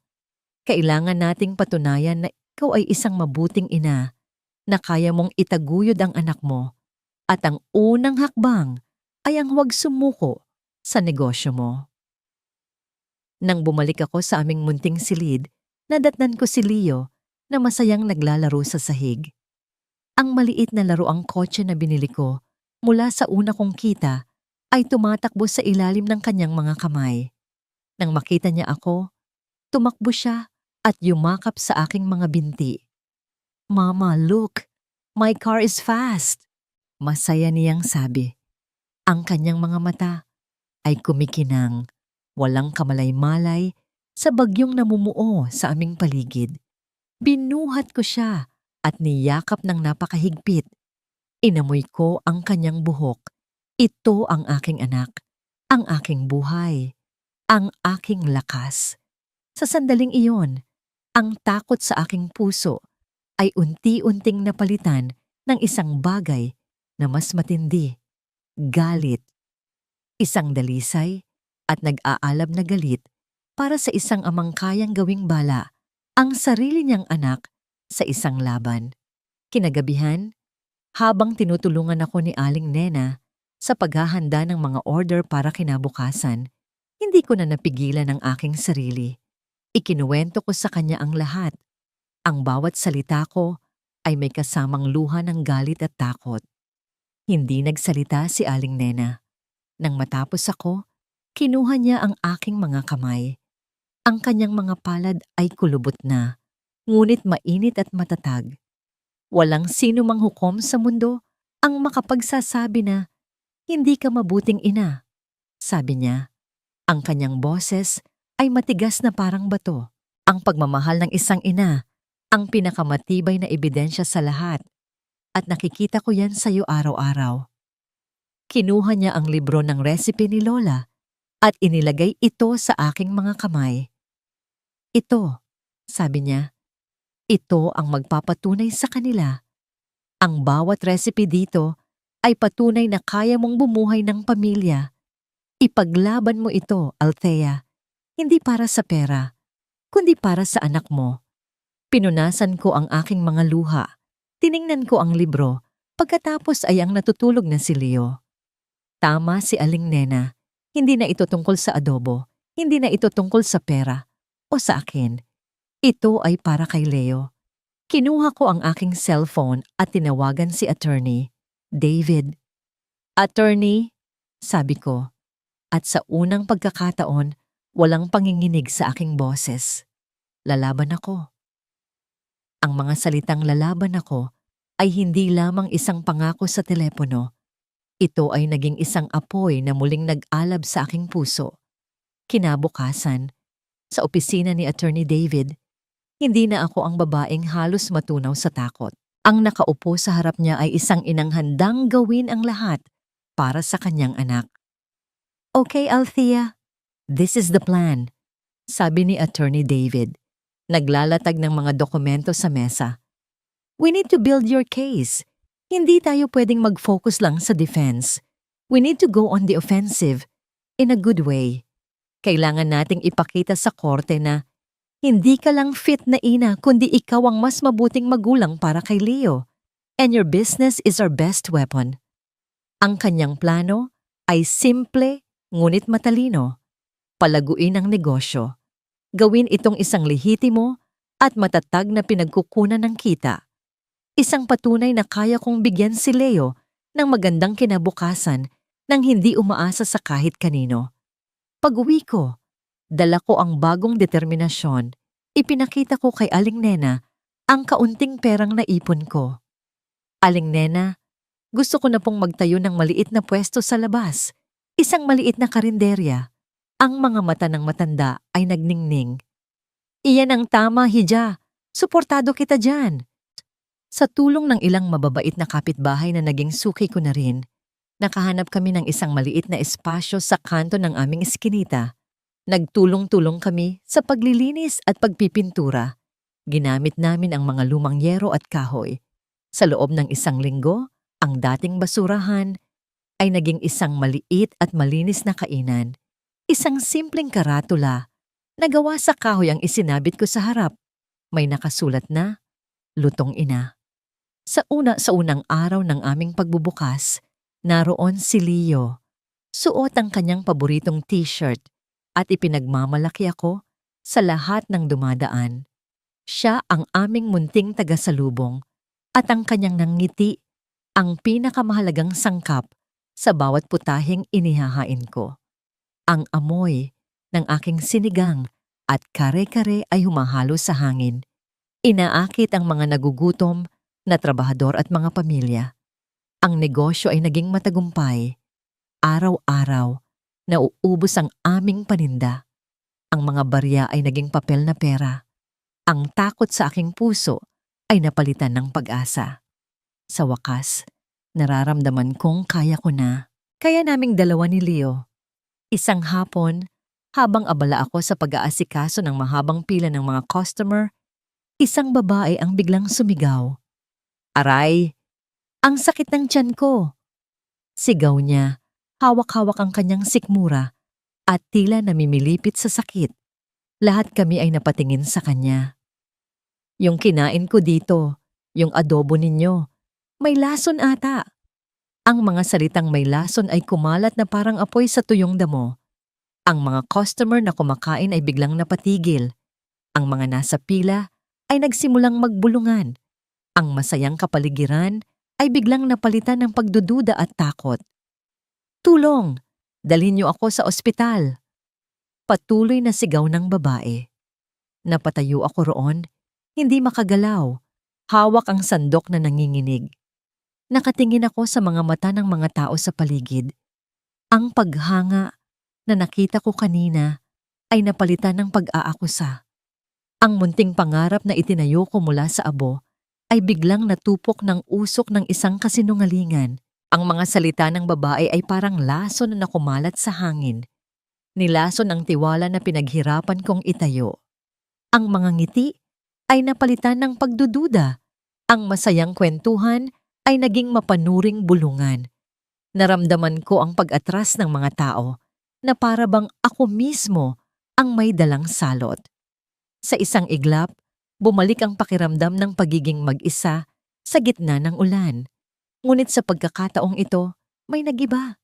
Kailangan nating patunayan na ikaw ay isang mabuting ina na kaya mong itaguyod ang anak mo at ang unang hakbang ay ang huwag sumuko sa negosyo mo. Nang bumalik ako sa aming munting silid, nadatnan ko si Leo na masayang naglalaro sa sahig. Ang maliit na laruang kotse na binili ko mula sa una kong kita ay tumatakbo sa ilalim ng kanyang mga kamay. Nang makita niya ako, tumakbo siya at yumakap sa aking mga binti. Mama, look! My car is fast! Masaya niyang sabi. Ang kanyang mga mata ay kumikinang. Walang kamalay-malay sa bagyong namumuo sa aming paligid. Binuhat ko siya at niyakap ng napakahigpit. Inamoy ko ang kanyang buhok Ito ang aking anak, ang aking buhay, ang aking lakas. Sa sandaling iyon, ang takot sa aking puso ay unti-unting napalitan ng isang bagay na mas matindi, galit. Isang dalisay at nag-aalab na galit para sa isang amang kayang gawing bala ang sarili niyang anak sa isang laban. Kinagabihan, habang tinutulungan ako ni Aling Nena sa paghahanda ng mga order para kinabukasan, hindi ko na napigilan ang aking sarili. Ikinuwento ko sa kanya ang lahat. Ang bawat salita ko ay may kasamang luha ng galit at takot. Hindi nagsalita si Aling Nena. Nang matapos ako, kinuha niya ang aking mga kamay. Ang kanyang mga palad ay kulubot na, ngunit mainit at matatag. Walang sino mang hukom sa mundo ang makapagsasabi na, "Hindi ka mabuting ina." Sabi niya, ang kanyang boses ay matigas na parang bato. Ang pagmamahal ng isang ina, ang pinakamatibay na ebidensya sa lahat. At nakikita ko yan sa iyo araw-araw. Kinuha niya ang libro ng recipe ni Lola at inilagay ito sa aking mga kamay. "Ito," sabi niya, "ito ang magpapatunay sa kanila. Ang bawat recipe dito ay patunay na kaya mong bumuhay ng pamilya. Ipaglaban mo ito, Althea, hindi para sa pera, kundi para sa anak mo." Pinunasan ko ang aking mga luha. Tiningnan ko ang libro, pagkatapos ay ang natutulog na si Leo. Tama si Aling Nena, hindi na ito tungkol sa adobo, hindi na ito tungkol sa pera o sa akin. Ito ay para kay Leo. Kinuha ko ang aking cellphone at tinawagan si Attorney David. "Attorney," sabi ko, at sa unang pagkakataon, walang panginginig sa aking boses. Lalaban ako. Ang mga salitang lalaban ako ay hindi lamang isang pangako sa telepono. Ito ay naging isang apoy na muling nag-alab sa aking puso. Kinabukasan, sa opisina ni Attorney David, hindi na ako ang babaeng halos matunaw sa takot. Ang nakaupo sa harap niya ay isang inang handang gawin ang lahat para sa kanyang anak. "Okay, Althea, this is the plan," sabi ni Attorney David. Naglalatag ng mga dokumento sa mesa. "We need to build your case. Hindi tayo pwedeng mag-focus lang sa defense. We need to go on the offensive, in a good way. Kailangan nating ipakita sa korte na hindi ka lang fit na ina kundi ikaw ang mas mabuting magulang para kay Leo. And your business is our best weapon." Ang kanyang plano ay simple ngunit matalino. Palaguin ang negosyo. Gawin itong isang lehitimo at matatag na pinagkukunan ng kita. Isang patunay na kaya kong bigyan si Leo ng magandang kinabukasan nang hindi umaasa sa kahit kanino. Pag-uwi ko, dala ko ang bagong determinasyon. Ipinakita ko kay Aling Nena ang kaunting perang naipon ko. "Aling Nena, gusto ko na pong magtayo ng maliit na pwesto sa labas. Isang maliit na karinderya." Ang mga mata ng matanda ay nagningning. "Iyan ang tama, Hija. Suportado kita dyan." Sa tulong ng ilang mababait na kapitbahay na naging suki ko na rin, nakahanap kami ng isang maliit na espasyo sa kanto ng aming eskinita. Nagtulong-tulong kami sa paglilinis at pagpipintura. Ginamit namin ang mga lumang yero at kahoy. Sa loob ng isang linggo, ang dating basurahan ay naging isang maliit at malinis na kainan. Isang simpleng karatula na gawa sa kahoy ang isinabit ko sa harap. May nakasulat na, "Lutong Ina." Sa unang araw ng aming pagbubukas, naroon si Leo. Suot ang kanyang paboritong t-shirt at ipinagmamalaki ako sa lahat ng dumadaan. Siya ang aming munting tagasalubong at ang kanyang nangiti ang pinakamahalagang sangkap sa bawat putaheng inihahain ko. Ang amoy ng aking sinigang at kare-kare ay humahalo sa hangin. Inaakit ang mga nagugutom na trabahador at mga pamilya. Ang negosyo ay naging matagumpay. Araw-araw, nauubos ang aming paninda. Ang mga barya ay naging papel na pera. Ang takot sa aking puso ay napalitan ng pag-asa. Sa wakas, nararamdaman kong kaya ko na. Kaya naming dalawa ni Leo. Isang hapon, habang abala ako sa pag-aasikaso ng mahabang pila ng mga customer, isang babae ang biglang sumigaw. Aray! Ang sakit ng tiyan ko! Sigaw niya, hawak-hawak ang kanyang sikmura at tila namimilipit sa sakit. Lahat kami ay napatingin sa kanya. Yung kinain ko dito, yung adobo ninyo, may lason ata. Ang mga salitang may lason ay kumalat na parang apoy sa tuyong damo. Ang mga customer na kumakain ay biglang napatigil. Ang mga nasa pila ay nagsimulang magbulungan. Ang masayang kapaligiran ay biglang napalitan ng pagdududa at takot. Tulong! Dalhin niyo ako sa ospital! Patuloy na sigaw ng babae. Napatayo ako roon, hindi makagalaw. Hawak ang sandok na nanginginig. Nakatingin ako sa mga mata ng mga tao sa paligid. Ang paghanga na nakita ko kanina ay napalitan ng pag-aakusa. Ang munting pangarap na itinayo ko mula sa abo ay biglang natupok ng usok ng isang kasinungalingan. Ang mga salita ng babae ay parang lason na nakumalat sa hangin. Nilason ang tiwala na pinaghirapan kong itayo. Ang mga ngiti ay napalitan ng pagdududa. Ang masayang kwentuhan ay naging mapanuring bulungan. Naramdaman ko ang pag-atras ng mga tao na para bang ako mismo ang may dalang salot. Sa isang iglap, bumalik ang pakiramdam ng pagiging mag-isa sa gitna ng ulan. Ngunit sa pagkakataong ito, may nagiba.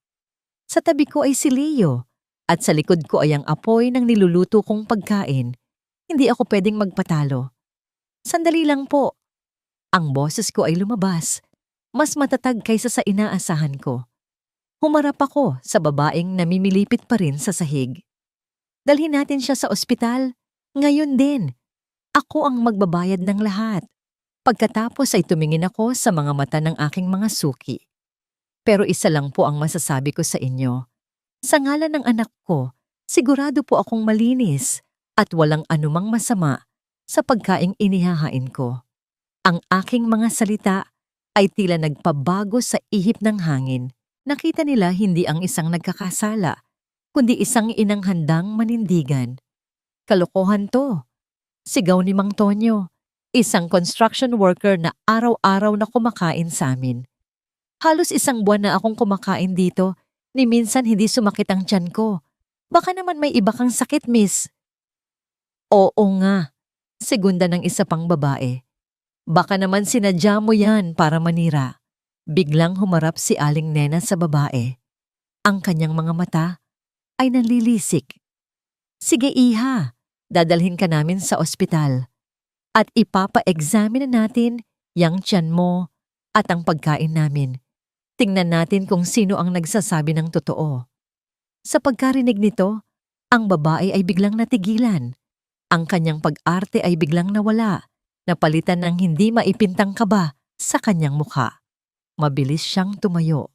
Sa tabi ko ay si Leo at sa likod ko ay ang apoy ng niluluto kong pagkain. Hindi ako pwedeng magpatalo. Sandali lang po. Ang boses ko ay lumabas. Mas matatag kaysa sa inaasahan ko. Humarap ako sa babaeng namimilipit pa rin sa sahig. Dalhin natin siya sa ospital. Ngayon din. Ako ang magbabayad ng lahat. Pagkatapos ay tumingin ako sa mga mata ng aking mga suki. Pero isa lang po ang masasabi ko sa inyo. Sa ngalan ng anak ko, sigurado po akong malinis at walang anumang masama sa pagkaing inihahain ko. Ang aking mga salita ay tila nagpabago sa ihip ng hangin. Nakita nila hindi ang isang nagkakasala, kundi isang inang handang manindigan. Kalokohan to. Sigaw ni Mang Tonyo, isang construction worker na araw-araw na kumakain sa amin. Halos isang buwan na akong kumakain dito, ni minsan hindi sumakit ang tiyan ko. Baka naman may iba kang sakit, miss. Oo nga, segunda ng isa pang babae. Baka naman sinadya mo yan para manira. Biglang humarap si Aling Nena sa babae. Ang kanyang mga mata ay nanlilisik. Sige iha, dadalhin ka namin sa ospital. At ipapa-examine natin yang tiyan mo at ang pagkain namin. Tingnan natin kung sino ang nagsasabi ng totoo. Sa pagkarinig nito, ang babae ay biglang natigilan. Ang kanyang pag-arte ay biglang nawala. Napalitan ng hindi maipintang kaba sa kanyang mukha. Mabilis siyang tumayo.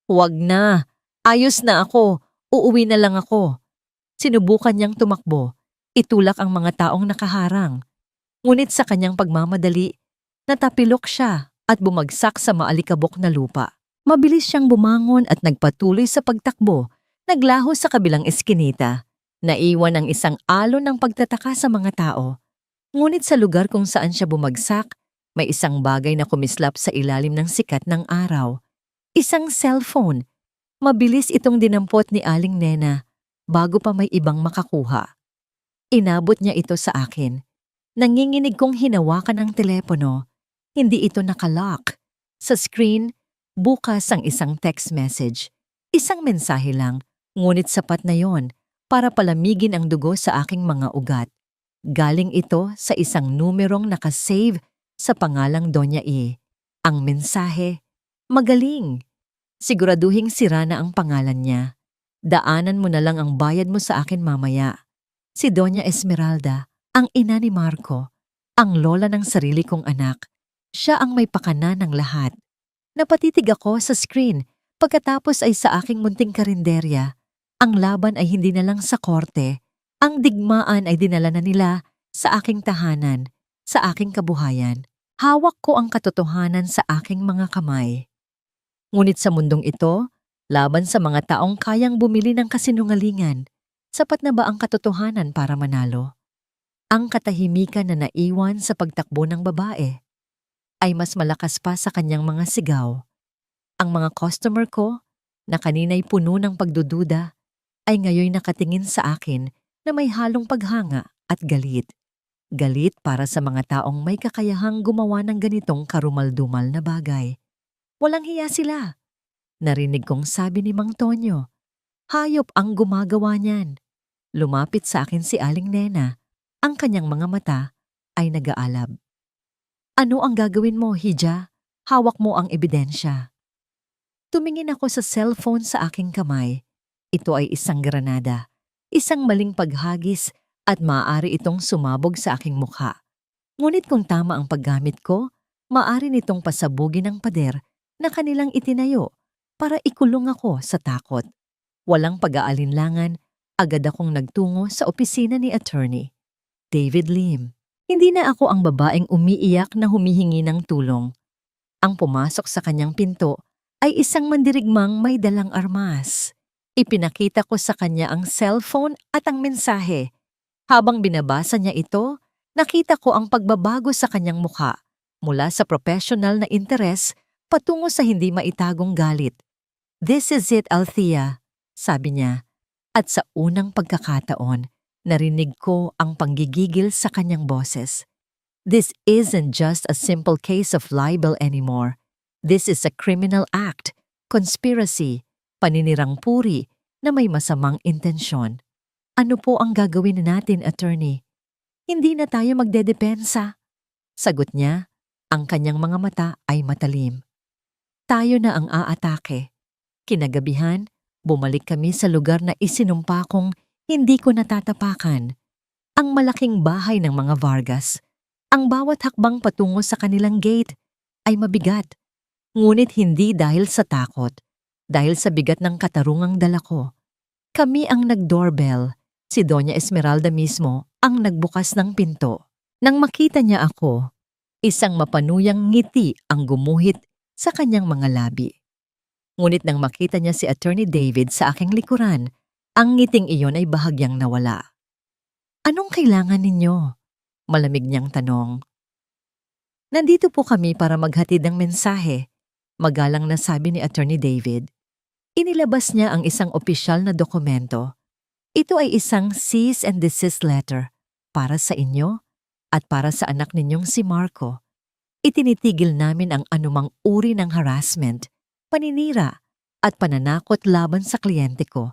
Huwag na, ayos na ako, uuwi na lang ako. Sinubukan niyang tumakbo, itulak ang mga taong nakaharang. Ngunit sa kanyang pagmamadali, natapilok siya at bumagsak sa maalikabok na lupa. Mabilis siyang bumangon at nagpatuloy sa pagtakbo, naglaho sa kabilang eskinita. Naiwan ang isang alon ng pagtataka sa mga tao. Ngunit sa lugar kung saan siya bumagsak, may isang bagay na kumislap sa ilalim ng sikat ng araw. Isang cellphone. Mabilis itong dinampot ni Aling Nena bago pa may ibang makakuha. Inabot niya ito sa akin. Nanginginig kong hinawakan ang telepono. Hindi ito nakalock. Sa screen, bukas ang isang text message. Isang mensahe lang, ngunit sapat na yon para palamigin ang dugo sa aking mga ugat. Galing ito sa isang numerong nakasave sa pangalang Doña E. Ang mensahe, magaling. Siguraduhing sira na ang pangalan niya. Daanan mo na lang ang bayad mo sa akin mamaya. Si Doña Esmeralda, ang ina ni Marco, ang lola ng sarili kong anak. Siya ang may pakana ng lahat. Napatitig ako sa screen pagkatapos ay sa aking munting karinderya. Ang laban ay hindi na lang sa korte. Ang digmaan ay dinala na nila sa aking tahanan, sa aking kabuhayan. Hawak ko ang katotohanan sa aking mga kamay. Ngunit sa mundong ito, Laban sa mga taong kayang bumili ng kasinungalingan, sapat na ba ang katotohanan para manalo? Ang katahimikan na naiwan sa pagtakbo ng babae ay mas malakas pa sa kanyang mga sigaw. Ang mga customer ko, na kanina'y puno ng pagdududa, ay ngayon nakatingin sa akin na may halong paghanga at galit. Galit para sa mga taong may kakayahang gumawa ng ganitong karumal-dumal na bagay. Walang hiya sila. Narinig kong sabi ni Mang Tonyo, hayop ang gumagawa niyan. Lumapit sa akin si Aling Nena. Ang kanyang mga mata ay nag-aalab. Ano ang gagawin mo, Hija? Hawak mo ang ebidensya. Tumingin ako sa cellphone sa aking kamay. Ito ay isang granada, isang maling paghagis at maaari itong sumabog sa aking mukha. Ngunit kung tama ang paggamit ko, maaari nitong pasabugin ng pader na kanilang itinayo para ikulong ako sa takot. Walang pag-aalinlangan, agad akong nagtungo sa opisina ni Attorney David Lim. Hindi na ako ang babaeng umiiyak na humihingi ng tulong. Ang pumasok sa kanyang pinto ay isang mandirigmang may dalang armas. Ipinakita ko sa kanya ang cellphone at ang mensahe. Habang binabasa niya ito, nakita ko ang pagbabago sa kanyang mukha mula sa professional na interes patungo sa hindi maitagong galit. "This is it, Althea," sabi niya. At sa unang pagkakataon, narinig ko ang panggigigil sa kanyang boses. This isn't just a simple case of libel anymore. This is a criminal act, conspiracy, paninirang puri na may masamang intensyon. Ano po ang gagawin natin, Attorney? Hindi na tayo magdedepensa. Sagot niya, ang kanyang mga mata ay matalim. Tayo na ang aatake. Kinagabihan, bumalik kami sa lugar na isinumpa kong hindi ko natatapakan. Ang malaking bahay ng mga Vargas. Ang bawat hakbang patungo sa kanilang gate ay mabigat. Ngunit hindi dahil sa takot, dahil sa bigat ng katarungang dala ko. Kami ang nag-doorbell. Si Doña Esmeralda mismo ang nagbukas ng pinto. Nang makita niya ako, isang mapanuyang ngiti ang gumuhit sa kanyang mga labi. Ngunit nang makita niya si Attorney David sa aking likuran, ang ngiting iyon ay bahagyang nawala. Anong kailangan ninyo? Malamig niyang tanong. Nandito po kami para maghatid ng mensahe, magalang na sabi ni Attorney David. Inilabas niya ang isang opisyal na dokumento. Ito ay isang cease and desist letter para sa inyo at para sa anak ninyong si Marco. Itinitigil namin ang anumang uri ng harassment, paninira at pananakot laban sa kliyente ko,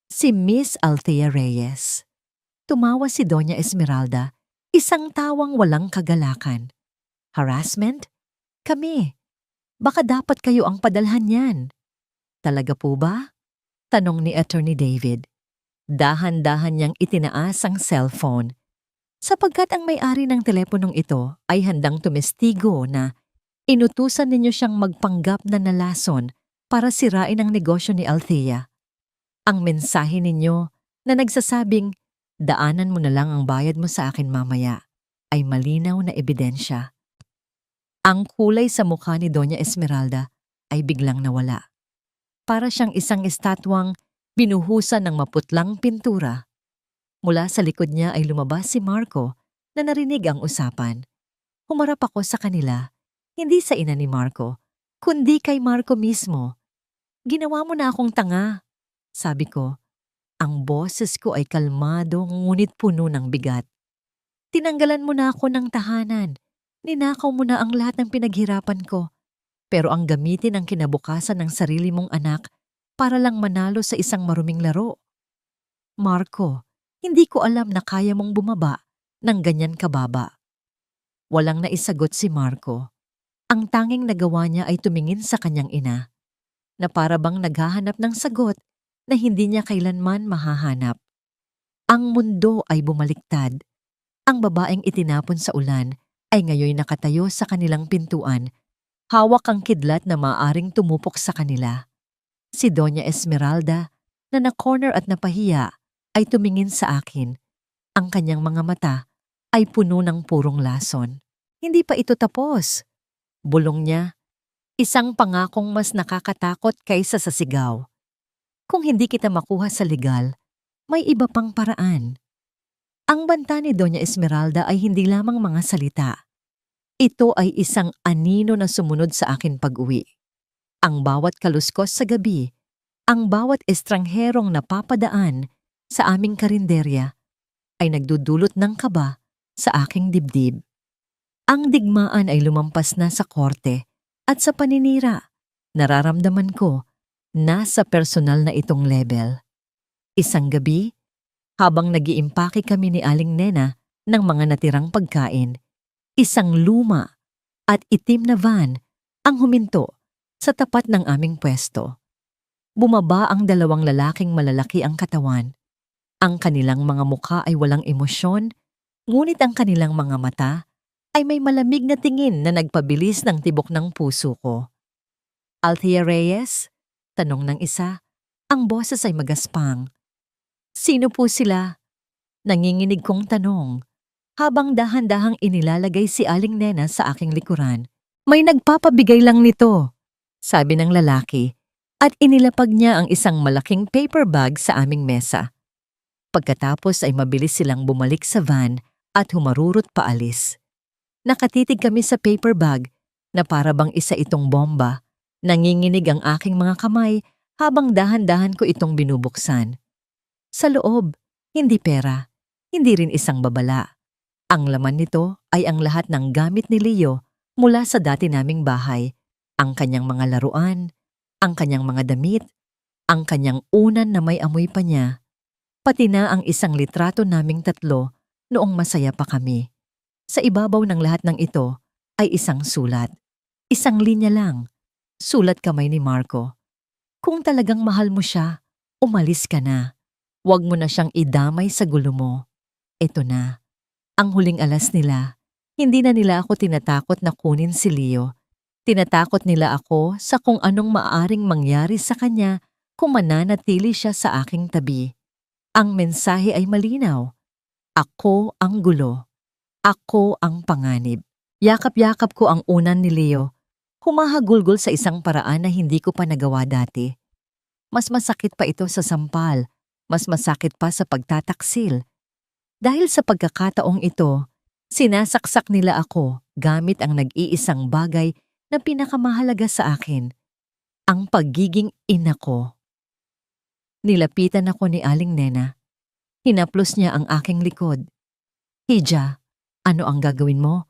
si Miss Althea Reyes. Tumawa si Doña Esmeralda, isang tawang walang kagalakan. Harassment? Kami. Baka dapat kayo ang padalhan niyan. Talaga po ba? Tanong ni Attorney David. Dahan-dahan niyang itinaas ang cellphone, sapagkat ang may-ari ng teleponong ito ay handang tumestigo na inutusan ninyo siyang magpanggap na nalason para sirain ang negosyo ni Althea. Ang mensahe ninyo na nagsasabing, daanan mo na lang ang bayad mo sa akin mamaya, ay malinaw na ebidensya. Ang kulay sa mukha ni Doña Esmeralda ay biglang nawala. Para siyang isang estatwang binuhusan ng maputlang pintura. Mula sa likod niya ay lumabas si Marco na narinig ang usapan. Humarap ako sa kanila, hindi sa ina ni Marco, kundi kay Marco mismo. Ginawa mo na akong tanga, sabi ko. Ang boses ko ay kalmado ngunit puno ng bigat. Tinanggalan mo na ako ng tahanan. Ninakaw mo na ang lahat ng pinaghirapan ko. Pero ang gamitin ang kinabukasan ng sarili mong anak para lang manalo sa isang maruming laro. Marco, hindi ko alam na kaya mong bumaba ng ganyan kababa. Walang naisagot si Marco. Ang tanging nagawa niya ay tumingin sa kanyang ina, na para bang naghahanap ng sagot na hindi niya kailanman mahahanap. Ang mundo ay bumaliktad. Ang babaeng itinapon sa ulan ay ngayon nakatayo sa kanilang pintuan, hawak ang kidlat na maaring tumupok sa kanila. Si Doña Esmeralda, na na-corner at napahiya, ay tumingin sa akin. Ang kanyang mga mata ay puno ng purong lason. Hindi pa ito tapos. Bulong niya, isang pangakong mas nakakatakot kaysa sa sigaw. Kung hindi kita makuha sa legal, may iba pang paraan. Ang banta ni Doña Esmeralda ay hindi lamang mga salita. Ito ay isang anino na sumunod sa akin pag-uwi. Ang bawat kaluskos sa gabi, ang bawat estrangherong napapadaan sa aming karinderya ay nagdudulot ng kaba sa aking dibdib. Ang digmaan ay lumampas na sa korte at sa paninira. Nararamdaman ko nasa personal na itong level. Isang gabi, habang nag-iimpake kami ni Aling Nena ng mga natirang pagkain, isang luma at itim na van ang huminto sa tapat ng aming pwesto. Bumaba ang dalawang lalaking malalaki ang katawan. Ang kanilang mga mukha ay walang emosyon, ngunit ang kanilang mga mata ay may malamig na tingin na nagpabilis ng tibok ng puso ko. "Althea Reyes?" tanong ng isa. Ang boses ay magaspang. "Sino po sila?" Nanginginig kong tanong, habang dahan-dahang inilalagay si Aling Nena sa aking likuran. "May nagpapabigay lang nito," sabi ng lalaki, at inilapag niya ang isang malaking paper bag sa aming mesa. Pagkatapos ay mabilis silang bumalik sa van at humarurot paalis. Nakatitig kami sa paper bag na para bang isa itong bomba. Nanginginig ang aking mga kamay habang dahan-dahan ko itong binubuksan. Sa loob, hindi pera, hindi rin isang babala. Ang laman nito ay ang lahat ng gamit ni Leo mula sa dati naming bahay, ang kanyang mga laruan, ang kanyang mga damit, ang kanyang unan na may amoy pa niya, pati na ang isang litrato naming tatlo noong masaya pa kami. Sa ibabaw ng lahat ng ito ay isang sulat. Isang linya lang. Sulat kamay ni Marco. "Kung talagang mahal mo siya, umalis ka na. Huwag mo na siyang idamay sa gulo mo." Ito na. Ang huling alas nila. Hindi na nila ako tinatakot na kunin si Leo. Tinatakot nila ako sa kung anong maaaring mangyari sa kanya kung mananatili siya sa aking tabi. Ang mensahe ay malinaw. Ako ang gulo. Ako ang panganib. Yakap-yakap ko ang unan ni Leo. Humahagulgol sa isang paraan na hindi ko pa nagawa dati. Mas masakit pa ito sa sampal. Mas masakit pa sa pagtataksil. Dahil sa pagkakataong ito, sinasaksak nila ako gamit ang nag-iisang bagay na pinakamahalaga sa akin, ang pagiging ina ko. Nilapitan ako ni Aling Nena. Hinaplos niya ang aking likod. "Hija, ano ang gagawin mo?"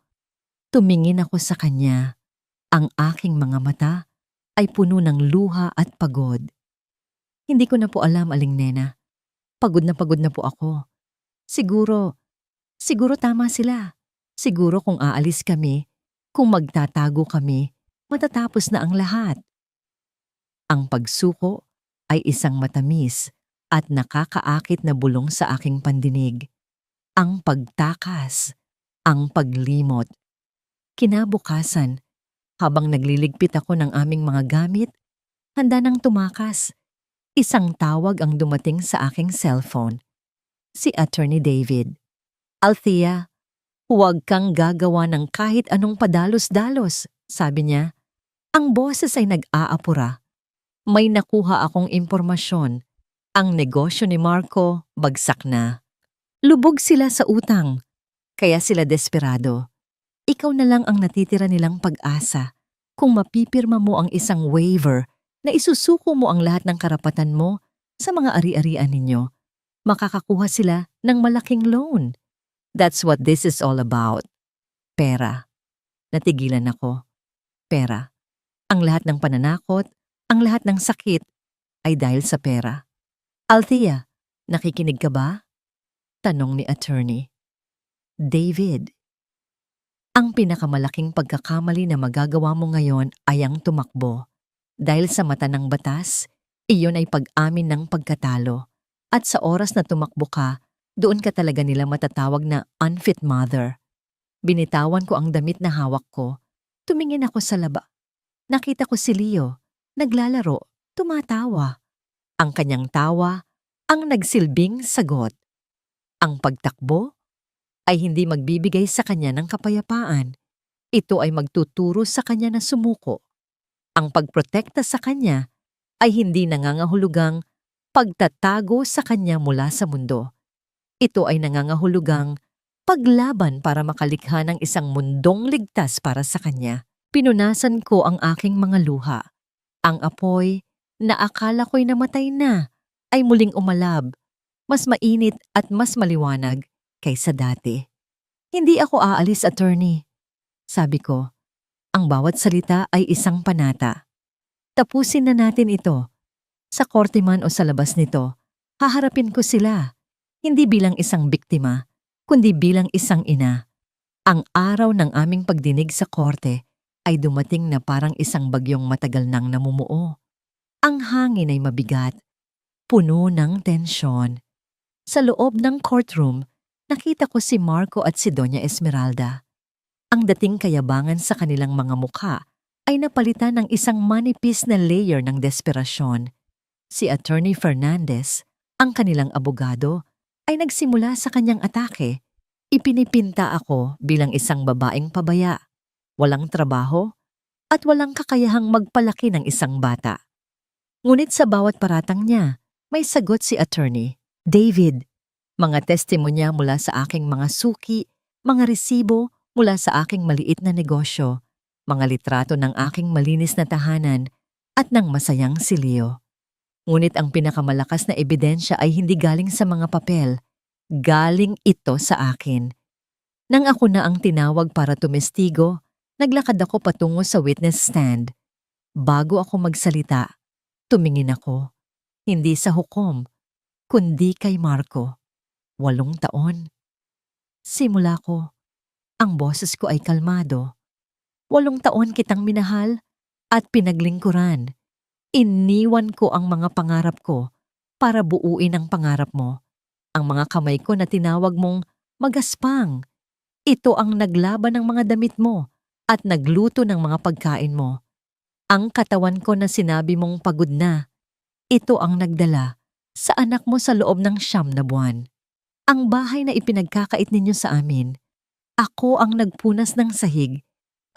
Tumingin ako sa kanya. Ang aking mga mata ay puno ng luha at pagod. "Hindi ko na po alam, Aling Nena. Pagod na po ako. Siguro tama sila. Siguro kung aalis kami, kung magtatago kami, matatapos na ang lahat." Ang pagsuko ay isang matamis at nakakaakit na bulong sa aking pandinig. Ang pagtakas, ang paglimot. Kinabukasan, habang nagliligpit ako ng aming mga gamit, handa nang tumakas. Isang tawag ang dumating sa aking cellphone. Si Attorney David. "Althea, huwag kang gagawa ng kahit anong padalos-dalos," sabi niya. Ang boses ay nag-aapura. "May nakuha akong impormasyon. Ang negosyo ni Marco bagsak na. Lubog sila sa utang, kaya sila desperado. Ikaw na lang ang natitira nilang pag-asa. Kung mapipirma mo ang isang waiver na isusuko mo ang lahat ng karapatan mo sa mga ari-arian ninyo, makakakuha sila ng malaking loan. That's what this is all about. Pera." Natigilan ako. Pera. Ang lahat ng pananakot, ang lahat ng sakit ay dahil sa pera. "Althea, nakikinig ka ba?" tanong ni attorney. "David, ang pinakamalaking pagkakamali na magagawa mo ngayon ay ang tumakbo. Dahil sa mata ng batas, iyon ay pag-amin ng pagkatalo. At sa oras na tumakbo ka, doon ka talaga nila matatawag na unfit mother." Binitawan ko ang damit na hawak ko. Tumingin ako sa laba. Nakita ko si Leo, naglalaro, tumatawa. Ang kanyang tawa ang nagsilbing sagot. Ang pagtakbo ay hindi magbibigay sa kanya ng kapayapaan. Ito ay magtuturo sa kanya na sumuko. Ang pagprotekta sa kanya ay hindi nangangahulugang pagtatago sa kanya mula sa mundo. Ito ay nangangahulugang paglaban para makalikha ng isang mundong ligtas para sa kanya. Pinunasan ko ang aking mga luha. Ang apoy na akala ko'y namatay na ay muling umalab, mas mainit at mas maliwanag kaysa dati. Hindi ako aalis, attorney. Sabi ko, ang bawat salita ay isang panata. Tapusin na natin ito. Sa korte man o sa labas nito, haharapin ko sila. Hindi bilang isang biktima, kundi bilang isang ina. Ang araw ng aming pagdinig sa korte ay dumating na parang isang bagyong matagal nang namumuo. Ang hangin ay mabigat, puno ng tensyon. Sa loob ng courtroom, nakita ko si Marco at si Doña Esmeralda. Ang dating kayabangan sa kanilang mga mukha ay napalitan ng isang manipis na layer ng desperasyon. Si Attorney Fernandez, ang kanilang abogado, ay nagsimula sa kanyang atake. Ipinipinta ako bilang isang babaeng pabaya, walang trabaho, at walang kakayahang magpalaki ng isang bata. Ngunit sa bawat paratang niya, may sagot si Attorney David. Mga testimonya mula sa aking mga suki, mga resibo mula sa aking maliit na negosyo, mga litrato ng aking malinis na tahanan, at ng masayang si Leo. Ngunit ang pinakamalakas na ebidensya ay hindi galing sa mga papel. Galing ito sa akin. Nang ako na ang tinawag para tumestigo, naglakad ako patungo sa witness stand. Bago ako magsalita, tumingin ako, hindi sa hukom, kundi kay Marco. 8 taon. Simula ko, ang boses ko ay kalmado. 8 taon kitang minahal at pinaglingkuran. Iniwan ko ang mga pangarap ko para buuin ang pangarap mo. Ang mga kamay ko na tinawag mong magaspang. Ito ang naglaban ng mga damit mo at nagluto ng mga pagkain mo. Ang katawan ko na sinabi mong pagod na. Ito ang nagdala sa anak mo sa loob ng 9 na buwan. Ang bahay na ipinagkakait ninyo sa amin, ako ang nagpunas ng sahig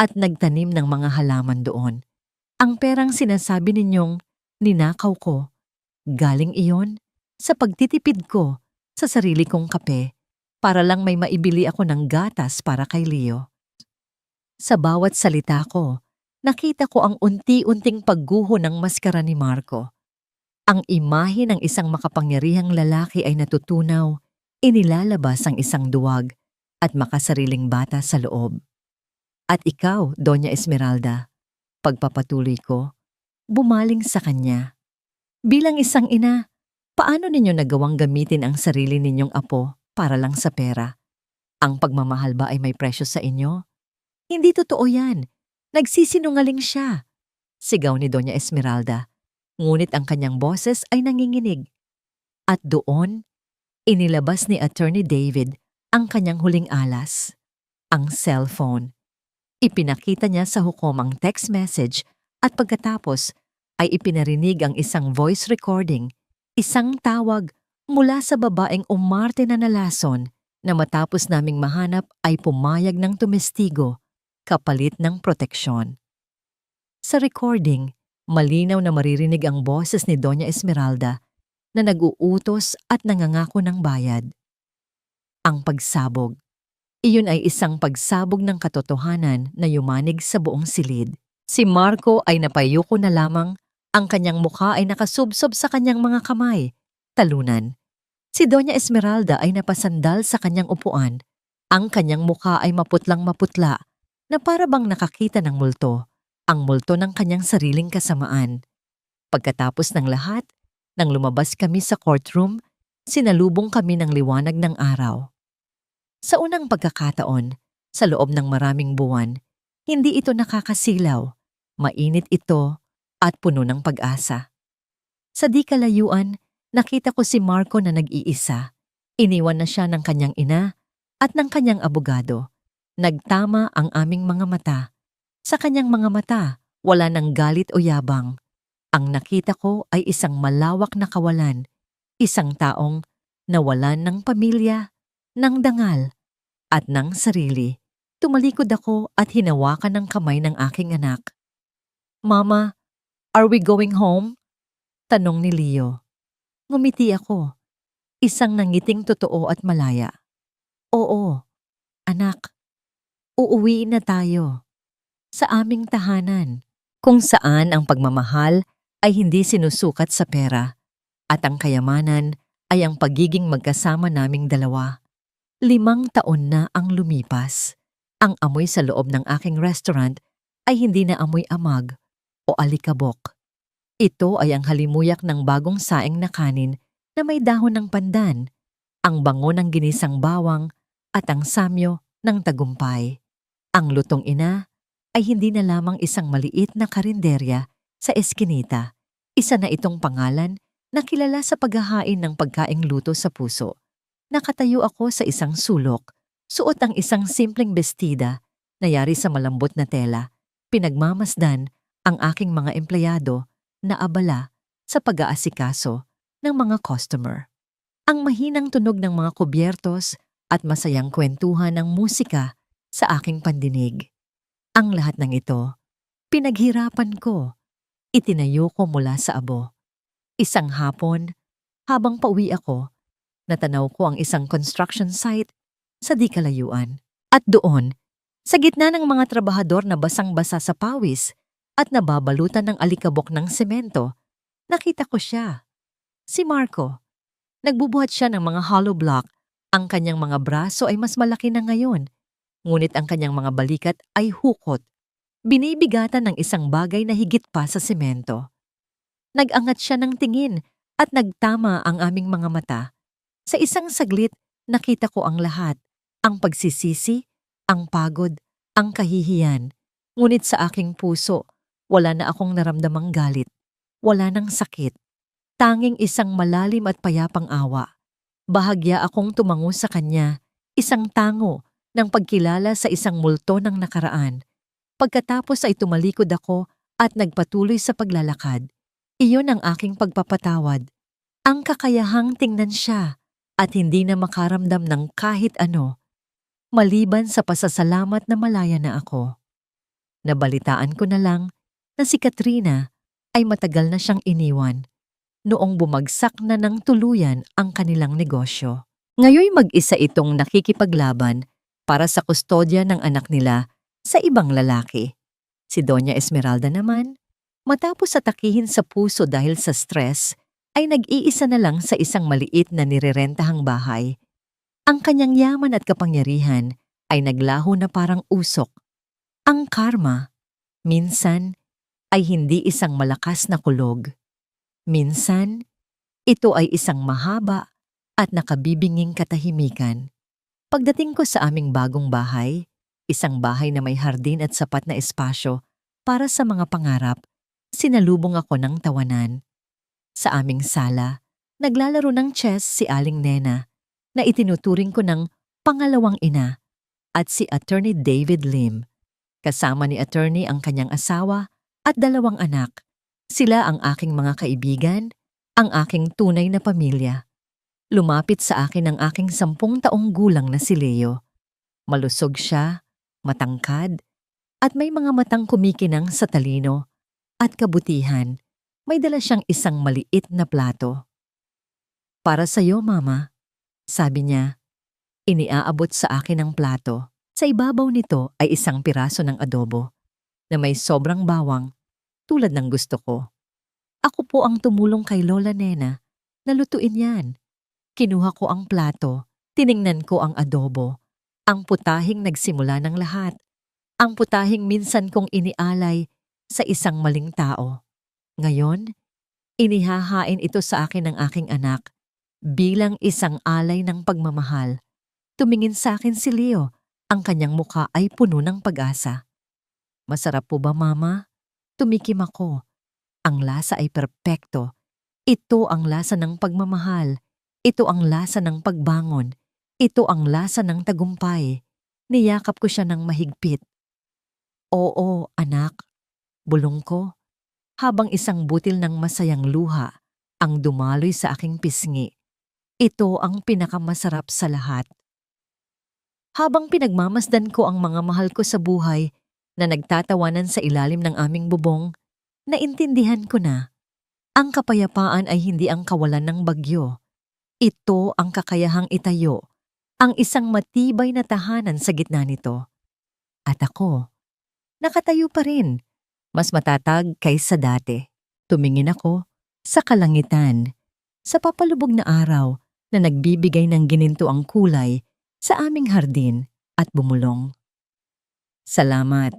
at nagtanim ng mga halaman doon. Ang perang sinasabi ninyong ninakaw ko, galing iyon sa pagtitipid ko sa sarili kong kape para lang may maibili ako ng gatas para kay Leo. Sa bawat salita ko, nakita ko ang unti-unting pagguho ng maskara ni Marco. Ang imahe ng isang makapangyarihang lalaki ay natutunaw, inilalabas ang isang duwag at makasariling bata sa loob. At ikaw, Doña Esmeralda, pagpapatuloy ko, bumaling sa kanya. Bilang isang ina, paano ninyo nagawang gamitin ang sarili ninyong apo para lang sa pera? Ang pagmamahal ba ay may presyo sa inyo? Hindi totoo yan. Nagsisinungaling siya. Sigaw ni Doña Esmeralda. Ngunit ang kanyang boses ay nanginginig. At doon, inilabas ni Attorney David ang kanyang huling alas, ang cellphone. Ipinakita niya sa hukom ang text message at pagkatapos ay ipinarinig ang isang voice recording, isang tawag mula sa babaeng umarte na nalason na matapos naming mahanap ay pumayag ng tumestigo kapalit ng proteksyon. Sa recording, malinaw na maririnig ang boses ni Doña Esmeralda na nag-uutos at nangangako ng bayad. Ang pagsabog. Iyon ay isang pagsabog ng katotohanan na yumanig sa buong silid. Si Marco ay napayuko na lamang, ang kanyang mukha ay nakasubsob sa kanyang mga kamay, talunan. Si Doña Esmeralda ay napasandal sa kanyang upuan. Ang kanyang mukha ay maputlang maputla na para bang nakakita ng multo, ang multo ng kanyang sariling kasamaan. Pagkatapos ng lahat, nang lumabas kami sa courtroom, sinalubong kami ng liwanag ng araw. Sa unang pagkakataon, sa loob ng maraming buwan, hindi ito nakakasilaw, mainit ito at puno ng pag-asa. Sa di kalayuan, nakita ko si Marco na nag-iisa. Iniwan na siya ng kanyang ina at ng kanyang abogado. Nagtama ang aming mga mata. Sa kanyang mga mata, wala ng galit o yabang. Ang nakita ko ay isang malawak na kawalan, isang taong nawalan ng pamilya, ng dangal, at ng sarili. Tumalikod ako at hinawakan ng kamay ng aking anak. "Mama, are we going home?" Tanong ni Leo. Ngumiti ako, isang nangiting totoo at malaya. Oo, anak, uuwi na tayo. Sa aming tahanan, kung saan ang pagmamahal ay hindi sinusukat sa pera at ang kayamanan ay ang pagiging magkasama naming dalawa. 5 taon na ang lumipas. Ang amoy sa loob ng aking restaurant ay hindi na amoy amag o alikabok. Ito ay ang halimuyak ng bagong saing na kanin na may dahon ng pandan, ang bango ng ginisang bawang at ang samyo ng tagumpay. Ang lutong ina ay hindi na lamang isang maliit na karinderya sa eskinita. Isa na itong pangalan na kilala sa paghahain ng pagkaing luto sa puso. Nakatayo ako sa isang sulok, suot ang isang simpleng bestida na yari sa malambot na tela. Pinagmamasdan ang aking mga empleyado na abala sa pag-aasikaso ng mga customer. Ang mahinang tunog ng mga kubyertos at masayang kwentuhan ng musika sa aking pandinig. Ang lahat ng ito, pinaghirapan ko. Itinayo ko mula sa abo. Isang hapon, habang pauwi ako, natanaw ko ang isang construction site sa di kalayuan. At doon, sa gitna ng mga trabahador na basang-basa sa pawis at nababalutan ng alikabok ng semento, nakita ko siya. Si Marco. Nagbubuhat siya ng mga hollow block. Ang kanyang mga braso ay mas malaki na ngayon, ngunit ang kanyang mga balikat ay hukot. Binibigatan ng isang bagay na higit pa sa semento. Nag-angat siya ng tingin at nagtama ang aming mga mata. Sa isang saglit, nakita ko ang lahat. Ang pagsisisi, ang pagod, ang kahihiyan. Ngunit sa aking puso, wala na akong naramdamang galit. Wala nang sakit. Tanging isang malalim at payapang awa. Bahagya akong tumango sa kanya, isang tango ng pagkilala sa isang multo ng nakaraan. Pagkatapos ay tumalikod ako at nagpatuloy sa paglalakad. Iyon ang aking pagpapatawad. Ang kakayahang tingnan siya at hindi na makaramdam ng kahit ano, maliban sa pasasalamat na malaya na ako. Nabalitaan ko na lang na si Katrina ay matagal na siyang iniwan noong bumagsak na ng tuluyan ang kanilang negosyo. Ngayoy mag-isa itong nakikipaglaban para sa kustodya ng anak nila sa ibang lalaki. Si Doña Esmeralda naman, matapos atakihin sa puso dahil sa stress, ay nag-iisa na lang sa isang maliit na nirerentahang bahay. Ang kanyang yaman at kapangyarihan ay naglaho na parang usok. Ang karma, minsan, ay hindi isang malakas na kulog. Minsan, ito ay isang mahaba at nakabibinging katahimikan. Pagdating ko sa aming bagong bahay, isang bahay na may hardin at sapat na espasyo para sa mga pangarap, sinalubong ako ng tawanan. Sa aming sala, naglalaro ng chess si Aling Nena na itinuturing ko ng pangalawang ina at si Attorney David Lim. Kasama ni Attorney ang kanyang asawa at 2 anak. Sila ang aking mga kaibigan, ang aking tunay na pamilya. Lumapit sa akin ang aking 10 taong gulang na si Leo. Malusog siya, matangkad, at may mga matang kumikinang sa talino at kabutihan. May dala siyang isang maliit na plato. Para sa'yo, Mama, sabi niya. Iniaabot sa akin ang plato. Sa ibabaw nito ay isang piraso ng adobo na may sobrang bawang tulad ng gusto ko. Ako po ang tumulong kay Lola Nena na lutuin yan. Kinuha ko ang plato, tiningnan ko ang adobo, ang putahing nagsimula ng lahat, ang putahing minsan kong inialay sa isang maling tao. Ngayon, inihahain ito sa akin ng aking anak bilang isang alay ng pagmamahal. Tumingin sa akin si Leo, ang kanyang mukha ay puno ng pag-asa. Masarap po ba, Mama? Tumikim ako. Ang lasa ay perpekto. Ito ang lasa ng pagmamahal. Ito ang lasa ng pagbangon. Ito ang lasa ng tagumpay. Niyakap ko siya ng mahigpit. Oo, anak. Bulong ko, habang isang butil ng masayang luha ang dumaloy sa aking pisngi. Ito ang pinakamasarap sa lahat. Habang pinagmamasdan ko ang mga mahal ko sa buhay na nagtatawanan sa ilalim ng aming bubong, naintindihan ko na Ang kapayapaan ay hindi ang kawalan ng bagyo. Ito ang kakayahang itayo, ang isang matibay na tahanan sa gitna nito. At ako, nakatayo pa rin, mas matatag kaysa dati. Tumingin ako sa kalangitan, sa papalubog na araw na nagbibigay ng gininto ang kulay sa aming hardin at bumulong. Salamat